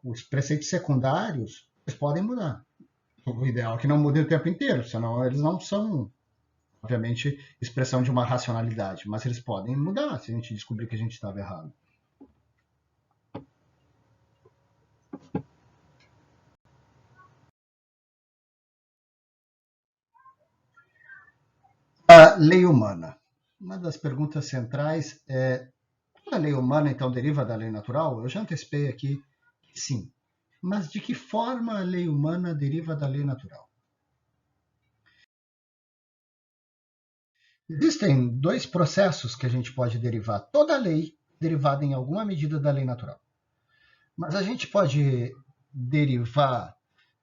Os preceitos secundários eles podem mudar. O ideal é que não mudem o tempo inteiro, senão eles não são, obviamente, expressão de uma racionalidade, mas eles podem mudar se a gente descobrir que a gente estava errado. A lei humana. Uma das perguntas centrais é: a lei humana, então, deriva da lei natural? Eu já antecipei aqui que sim. Mas de que forma a lei humana deriva da lei natural? Existem dois processos que a gente pode derivar toda lei derivada em alguma medida da lei natural. Mas a gente pode derivar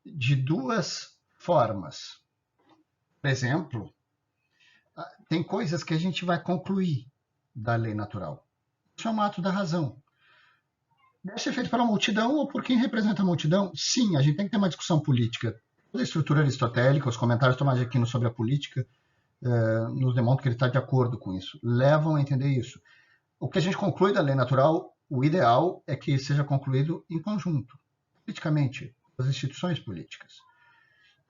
de duas formas. Por exemplo, tem coisas que a gente vai concluir da lei natural. Isso é um ato da razão. Deve ser feito pela multidão ou por quem representa a multidão? Sim, a gente tem que ter uma discussão política. Toda a estrutura aristotélica, os comentários de Tomás de Aquino sobre a política, nos demonstram que ele está de acordo com isso. Levam a entender isso. O que a gente conclui da lei natural, o ideal é que seja concluído em conjunto, politicamente, as instituições políticas.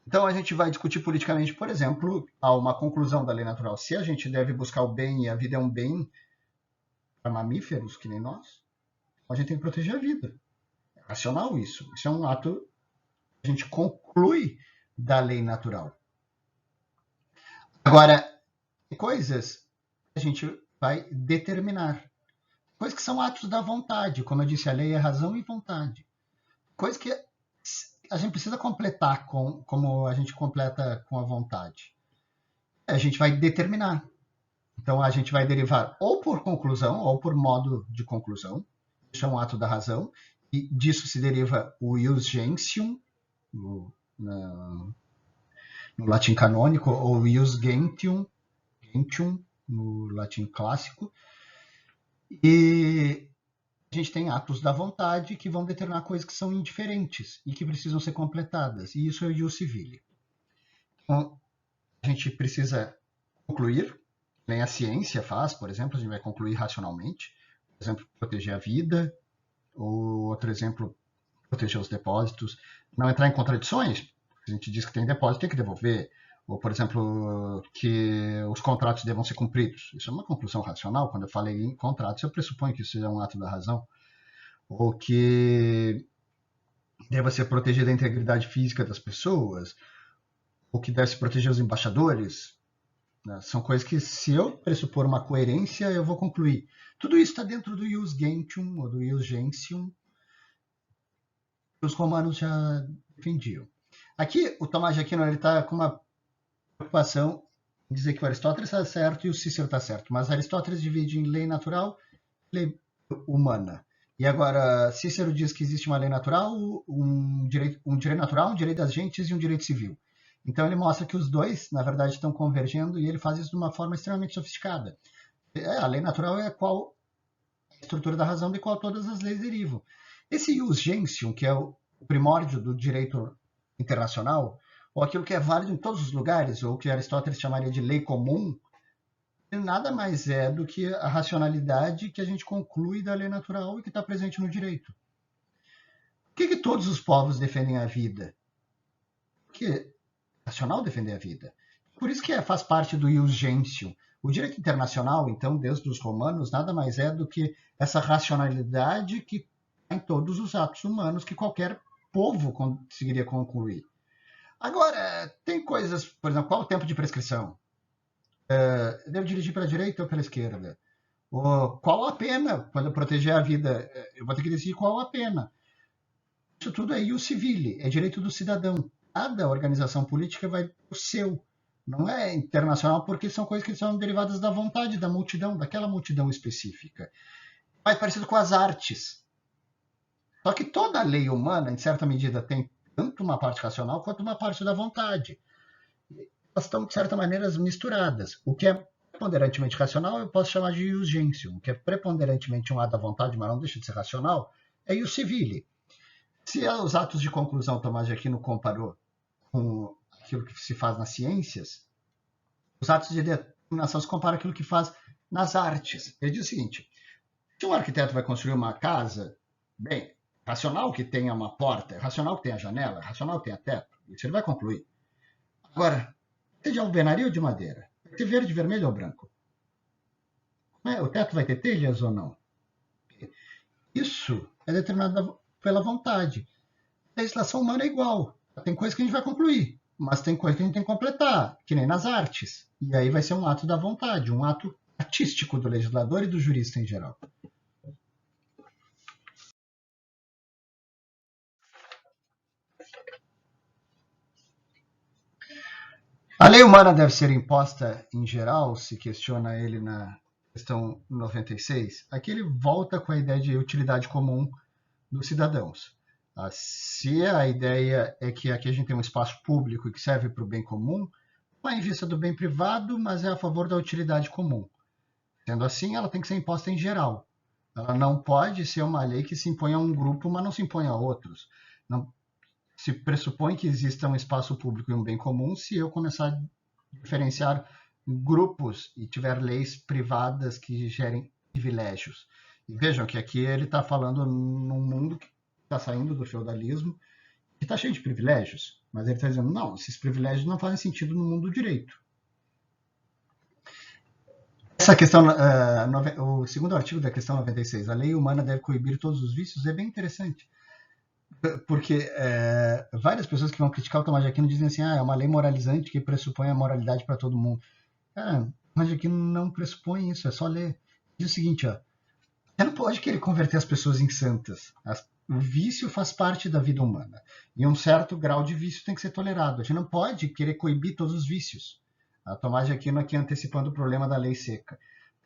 Então a gente vai discutir politicamente, por exemplo, há uma conclusão da lei natural. Se a gente deve buscar o bem e a vida é um bem para mamíferos, que nem nós, a gente tem que proteger a vida. É racional isso. Isso é um ato que a gente conclui da lei natural. Agora, tem coisas que a gente vai determinar. Coisas que são atos da vontade. Como eu disse, a lei é razão e vontade. Coisas que a gente precisa completar como a gente completa com a vontade. A gente vai determinar. Então a gente vai derivar ou por conclusão ou por modo de conclusão. Isso é um ato da razão. E disso se deriva o ius gentium, no latim canônico, ou ius gentium, no latim clássico. E a gente tem atos da vontade que vão determinar coisas que são indiferentes e que precisam ser completadas. E isso é o ius civile. Então, a gente precisa concluir, nem a ciência faz, por exemplo, a gente vai concluir racionalmente. Por exemplo, proteger a vida, ou outro exemplo, proteger os depósitos. Não entrar em contradições, a gente diz que tem depósito, tem que devolver. Ou, por exemplo, que os contratos devam ser cumpridos. Isso é uma conclusão racional. Quando eu falei em contratos, eu pressuponho que isso seja um ato da razão. Ou que deva ser protegida a integridade física das pessoas, ou que deve se proteger os embaixadores. Né? São coisas que, se eu pressupor uma coerência, eu vou concluir. Tudo isso está dentro do ius gentium, ou do ius gentium, que os romanos já defendiam. Aqui, o Tomás de Aquino está com uma preocupação em dizer que o Aristóteles está certo e o Cícero está certo, mas Aristóteles divide em lei natural e lei humana. E agora, Cícero diz que existe uma lei natural, um direito natural, um direito das gentes e um direito civil. Então ele mostra que os dois, na verdade, estão convergendo e ele faz isso de uma forma extremamente sofisticada. A lei natural é qual a estrutura da razão de qual todas as leis derivam. Esse ius gentium, que é o primórdio do direito internacional, ou aquilo que é válido em todos os lugares, ou que Aristóteles chamaria de lei comum, nada mais é do que a racionalidade que a gente conclui da lei natural e que está presente no direito. Por que todos os povos defendem a vida? Porque é racional defender a vida. Por isso que faz parte do ius gentium. O direito internacional, então, desde os romanos, nada mais é do que essa racionalidade que está em todos os atos humanos que qualquer povo conseguiria concluir. Agora, tem coisas, por exemplo, qual o tempo de prescrição? Devo dirigir pela direita ou pela esquerda? Ou qual a pena quando eu proteger a vida? Eu vou ter que decidir qual a pena. Isso tudo é ius civile, é direito do cidadão. Cada organização política vai o seu. Não é internacional porque são coisas que são derivadas da vontade da multidão, daquela multidão específica. Mais parecido com as artes. Só que toda lei humana, em certa medida, tem tanto uma parte racional quanto uma parte da vontade. Elas estão, de certa maneira, misturadas. O que é preponderantemente racional, eu posso chamar de ius gentium. O que é preponderantemente um ato da vontade, mas não deixa de ser racional, é ius civile. Se os atos de conclusão Tomás de Aquino comparou com aquilo que se faz nas ciências, os atos de determinação se comparam àquilo que faz nas artes. Ele diz o seguinte: se um arquiteto vai construir uma casa, bem, racional que tenha uma porta, é racional que tenha janela, é racional que tenha teto. Isso ele vai concluir. Agora, é de alvenaria ou de madeira? Vai ter verde, vermelho ou branco? O teto vai ter telhas ou não? Isso é determinado pela vontade. A legislação humana é igual. Tem coisas que a gente vai concluir, mas tem coisas que a gente tem que completar, que nem nas artes. E aí vai ser um ato da vontade, um ato artístico do legislador e do jurista em geral. A lei humana deve ser imposta em geral, se questiona ele na questão 96. Aqui ele volta com a ideia de utilidade comum dos cidadãos. Se a ideia é que aqui a gente tem um espaço público que serve para o bem comum, não é em vista do bem privado, mas é a favor da utilidade comum. Sendo assim, ela tem que ser imposta em geral. Ela não pode ser uma lei que se impõe a um grupo, mas não se impõe a outros. Não se pressupõe que exista um espaço público e um bem comum se eu começar a diferenciar grupos e tiver leis privadas que gerem privilégios. E vejam que aqui ele está falando num mundo que está saindo do feudalismo, que está cheio de privilégios, mas ele está dizendo, não, esses privilégios não fazem sentido no mundo do direito. Essa questão, o segundo artigo da questão 96, a lei humana deve coibir todos os vícios, é bem interessante. Porque várias pessoas que vão criticar o Tomás de Aquino dizem assim, é uma lei moralizante que pressupõe a moralidade para todo mundo. Cara, Tomás de Aquino não pressupõe isso, é só ler. Diz o seguinte, ó, você não pode querer converter as pessoas em santas. O vício faz parte da vida humana. E um certo grau de vício tem que ser tolerado. A gente não pode querer coibir todos os vícios. A Tomás de Aquino aqui antecipando o problema da lei seca.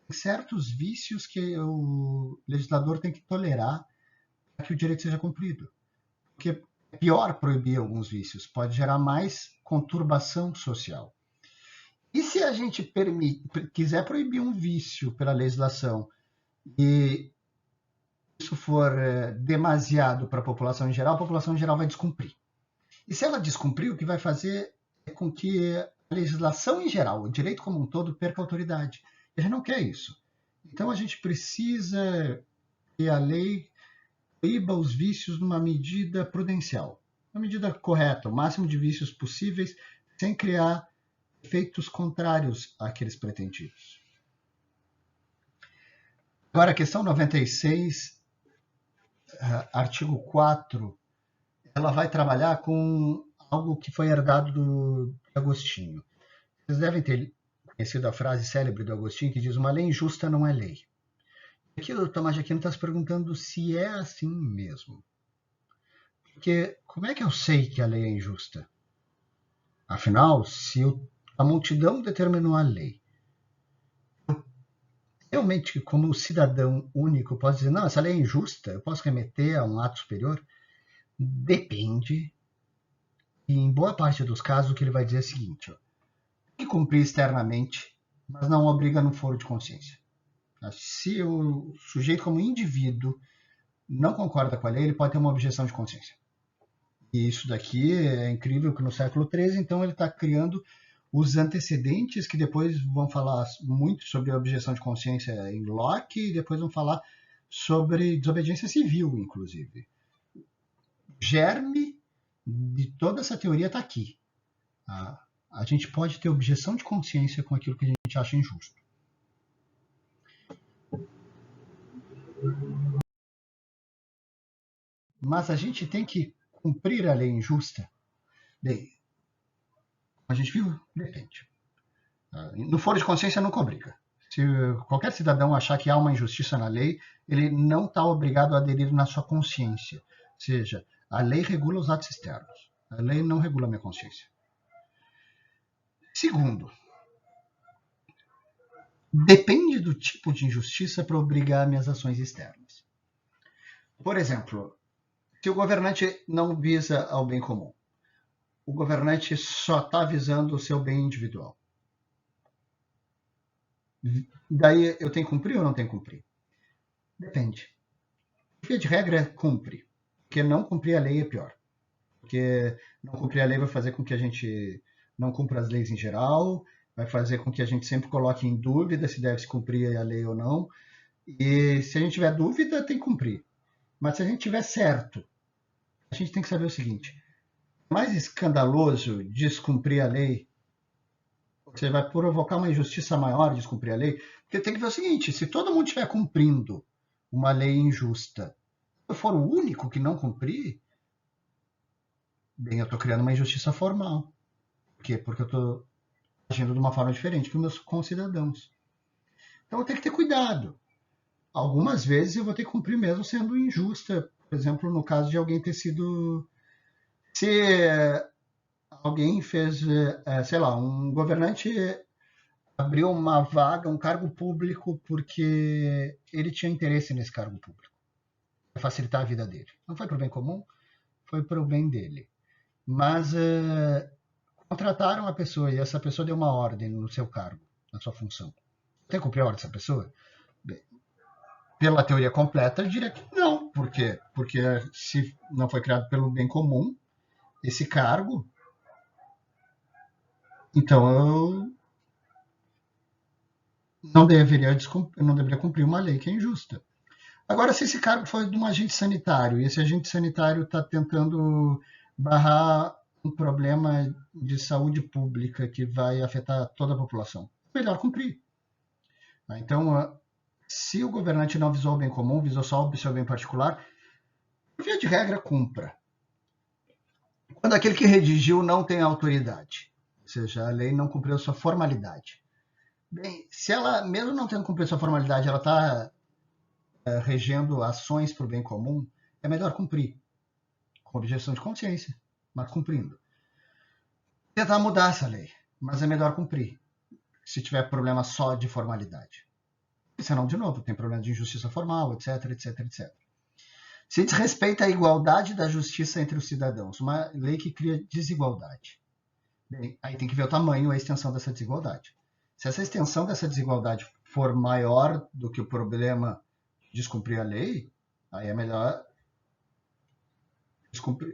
Tem certos vícios que o legislador tem que tolerar para que o direito seja cumprido. Porque é pior proibir alguns vícios, pode gerar mais conturbação social. E se a gente quiser proibir um vício pela legislação e isso for demasiado para a população em geral vai descumprir. E se ela descumprir, o que vai fazer é com que a legislação em geral, o direito como um todo, perca autoridade. A gente não quer isso. Então a gente precisa que a lei proíba os vícios numa medida prudencial, uma medida correta, o máximo de vícios possíveis, sem criar efeitos contrários àqueles pretendidos. Agora, a questão 96, artigo 4, ela vai trabalhar com algo que foi herdado do Agostinho. Vocês devem ter conhecido a frase célebre do Agostinho que diz: uma lei injusta não é lei. Aqui o Tomás de Aquino está se perguntando se é assim mesmo. Porque como é que eu sei que a lei é injusta? Afinal, se a multidão determinou a lei, realmente, como cidadão único, posso dizer, não, essa lei é injusta, eu posso remeter a um ato superior? Depende. E em boa parte dos casos, o que ele vai dizer é o seguinte: ó, tem que cumprir externamente, mas não obriga no foro de consciência. Se o sujeito, como indivíduo, não concorda com a lei, ele pode ter uma objeção de consciência. E isso daqui é incrível que no século XIII, então, ele está criando os antecedentes que depois vão falar muito sobre a objeção de consciência em Locke e depois vão falar sobre desobediência civil, inclusive. O germe de toda essa teoria está aqui. A gente pode ter objeção de consciência com aquilo que a gente acha injusto. Mas a gente tem que cumprir a lei injusta? Bem, a gente viu? Depende. No foro de consciência nunca obriga. Se qualquer cidadão achar que há uma injustiça na lei, ele não está obrigado a aderir na sua consciência. Ou seja, a lei regula os atos externos. A lei não regula a minha consciência. Segundo, depende do tipo de injustiça para obrigar minhas ações externas. Por exemplo, se o governante não visa ao bem comum, o governante só está visando o seu bem individual. Daí eu tenho que cumprir ou não tenho que cumprir? Depende. Via de regra, cumpre. Porque não cumprir a lei é pior. Porque não cumprir a lei vai fazer com que a gente não cumpra as leis em geral, vai fazer com que a gente sempre coloque em dúvida se deve se cumprir a lei ou não. E se a gente tiver dúvida, tem que cumprir. Mas se a gente tiver certo, a gente tem que saber o seguinte: mais escandaloso descumprir a lei, você vai provocar uma injustiça maior descumprir a lei, porque tem que ver o seguinte: se todo mundo estiver cumprindo uma lei injusta, se eu for o único que não cumprir, bem, eu estou criando uma injustiça formal. Por quê? Porque eu estou agindo de uma forma diferente que os meus concidadãos. Então eu tenho que ter cuidado. Algumas vezes eu vou ter que cumprir mesmo sendo injusta. Por exemplo, no caso de alguém ter sido... Se alguém fez, sei lá, um governante abriu uma vaga, um cargo público, porque ele tinha interesse nesse cargo público, para facilitar a vida dele. Não foi para o bem comum, foi para o bem dele. Mas contrataram a pessoa e essa pessoa deu uma ordem no seu cargo, na sua função. Tem que cumprir a ordem dessa pessoa? Bem, pela teoria completa, eu diria que não. Por quê? Porque se não foi criado pelo bem comum, esse cargo, então eu não deveria cumprir uma lei que é injusta. Agora, se esse cargo foi de um agente sanitário e esse agente sanitário está tentando barrar um problema de saúde pública que vai afetar toda a população, melhor cumprir. Então, se o governante não visou o bem comum, visou só o seu bem particular, por via de regra, cumpra. Quando aquele que redigiu não tem autoridade, ou seja, a lei não cumpriu sua formalidade. Bem, se ela, mesmo não tendo cumprido sua formalidade, ela está regendo ações para o bem comum, é melhor cumprir, com objeção de consciência, mas cumprindo. Tentar mudar essa lei, mas é melhor cumprir, se tiver problema só de formalidade. E senão, de novo, tem problema de injustiça formal, etc, etc, etc. Se desrespeita a igualdade da justiça entre os cidadãos, uma lei que cria desigualdade. Bem, aí tem que ver o tamanho e a extensão dessa desigualdade. Se essa extensão dessa desigualdade for maior do que o problema de descumprir a lei, aí é melhor descumprir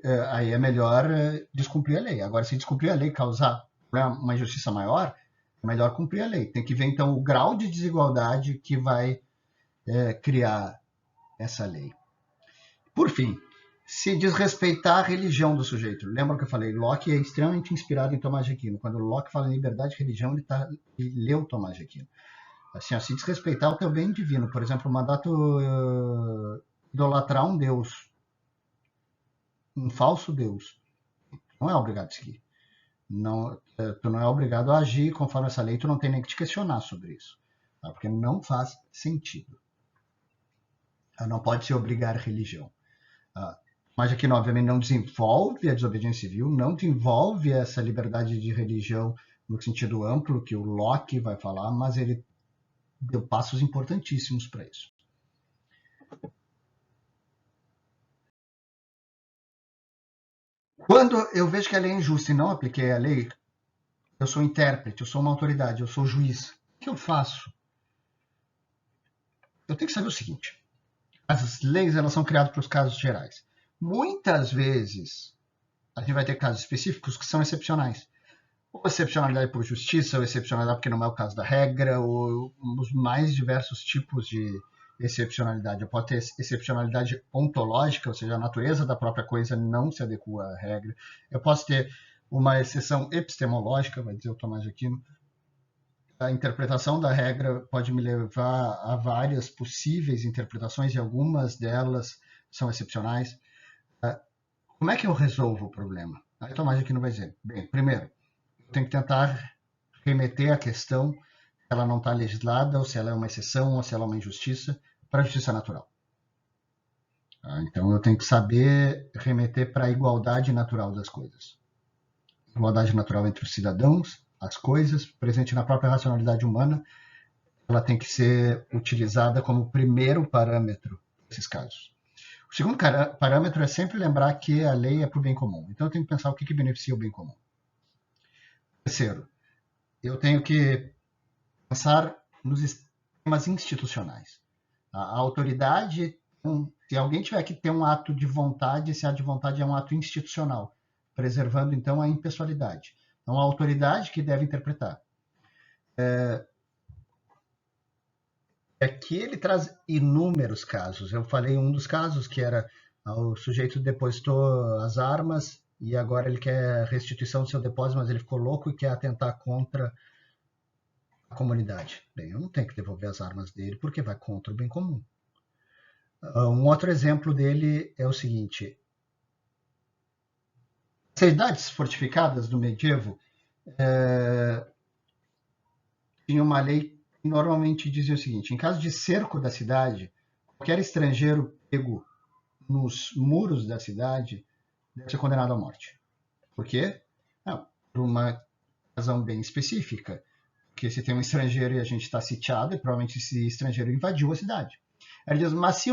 a lei. Agora, se descumprir a lei causar uma injustiça maior, é melhor cumprir a lei. Tem que ver, então, o grau de desigualdade que vai criar essa lei. Por fim, se desrespeitar a religião do sujeito. Lembra que eu falei? Locke é extremamente inspirado em Tomás de Aquino. Quando Locke fala em liberdade de religião, ele leu Tomás de Aquino. Assim, se desrespeitar o teu bem divino. Por exemplo, o mandato idolatrar um deus, um falso deus, não é obrigado a seguir. Não, tu não é obrigado a agir conforme essa lei, tu não tem nem que te questionar sobre isso. Tá? Porque não faz sentido. Não pode se obrigar a religião. Mas aqui, obviamente, não desenvolve a desobediência civil, não desenvolve essa liberdade de religião no sentido amplo que o Locke vai falar, mas ele deu passos importantíssimos para isso. Quando eu vejo que a lei é injusta e não apliquei a lei, eu sou intérprete, eu sou uma autoridade, eu sou juiz. O que eu faço? Eu tenho que saber o seguinte: as leis elas são criadas para os casos gerais. Muitas vezes a gente vai ter casos específicos que são excepcionais. Ou excepcionalidade por justiça, ou excepcionalidade porque não é o caso da regra, ou os mais diversos tipos de excepcionalidade. Eu posso ter excepcionalidade ontológica, ou seja, a natureza da própria coisa não se adequa à regra. Eu posso ter uma exceção epistemológica, vai dizer o Tomás de Aquino. A interpretação da regra pode me levar a várias possíveis interpretações e algumas delas são excepcionais. Como é que eu resolvo o problema? Aí Tomás de Aquino vai dizer, bem, primeiro, eu tenho que tentar remeter a questão se ela não está legislada, ou se ela é uma exceção, ou se ela é uma injustiça, para a justiça natural. Então eu tenho que saber remeter para a igualdade natural das coisas. Igualdade natural entre os cidadãos, as coisas, presente na própria racionalidade humana, ela tem que ser utilizada como primeiro parâmetro nesses casos. O segundo parâmetro é sempre lembrar que a lei é para o bem comum. Então eu tenho que pensar o que beneficia o bem comum. Terceiro, eu tenho que pensar nos sistemas institucionais. A autoridade, se alguém tiver que ter um ato de vontade, esse ato de vontade é um ato institucional, preservando então a impessoalidade. Então a autoridade que deve interpretar. Aqui ele traz inúmeros casos. Eu falei um dos casos que era o sujeito depositou as armas e agora ele quer restituição do seu depósito, mas ele ficou louco e quer atentar contra a comunidade. Bem, eu não tenho que devolver as armas dele porque vai contra o bem comum. Um outro exemplo dele é o seguinte: as cidades fortificadas do medievo tinha uma lei que normalmente dizia o seguinte: em caso de cerco da cidade, qualquer estrangeiro pego nos muros da cidade deve ser condenado à morte. Por quê? Não, por uma razão bem específica. Porque se tem um estrangeiro e a gente está sitiado, e provavelmente esse estrangeiro invadiu a cidade. Ele diz, mas se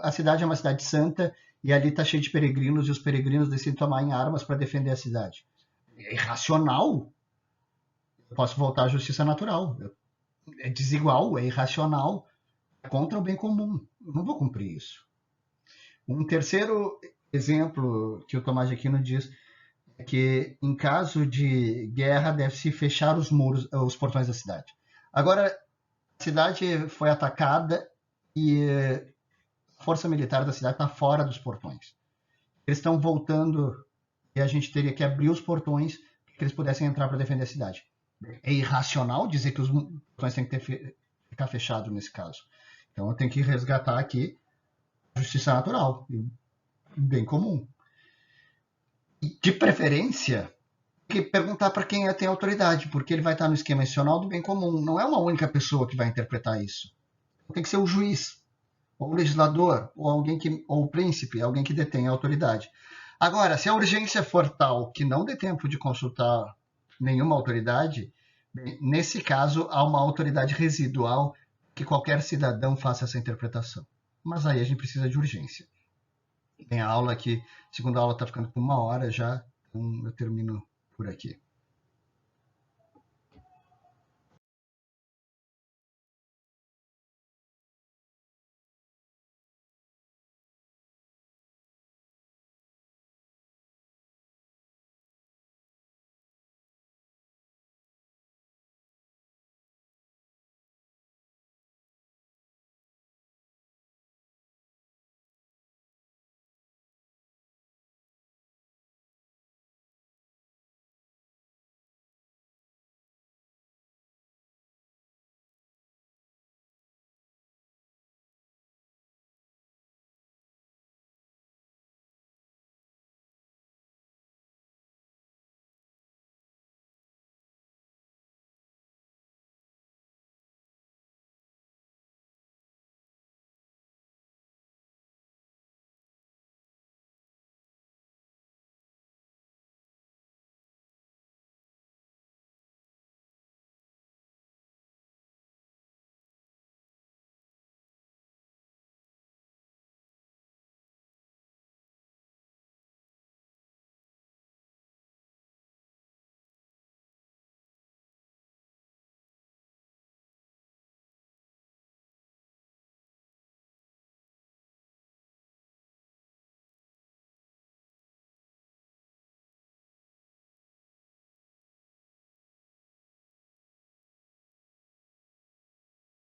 a cidade é uma cidade santa e ali está cheio de peregrinos e os peregrinos decidem tomar em armas para defender a cidade. É irracional. Eu posso voltar à justiça natural. É desigual, é irracional, é contra o bem comum. Eu não vou cumprir isso. Um terceiro exemplo que o Tomás de Aquino diz é que, em caso de guerra, deve-se fechar os muros, os portões da cidade. Agora, a cidade foi atacada e a força militar da cidade está fora dos portões. Eles estão voltando e a gente teria que abrir os portões para que eles pudessem entrar para defender a cidade. É irracional dizer que os portões têm que ficar fechados nesse caso. Então eu tenho que resgatar aqui a justiça natural, bem comum. E, de preferência, que perguntar para quem tem autoridade, porque ele vai estar no esquema institucional do bem comum. Não é uma única pessoa que vai interpretar isso. Tem que ser o juiz, ou o legislador, ou alguém ou o príncipe, alguém que detém a autoridade. Agora, se a urgência for tal que não dê tempo de consultar nenhuma autoridade, bem, nesse caso há uma autoridade residual que qualquer cidadão faça essa interpretação. Mas aí a gente precisa de urgência. Tem a aula aqui, a segunda aula está ficando com 1 hora já, então eu termino por aqui.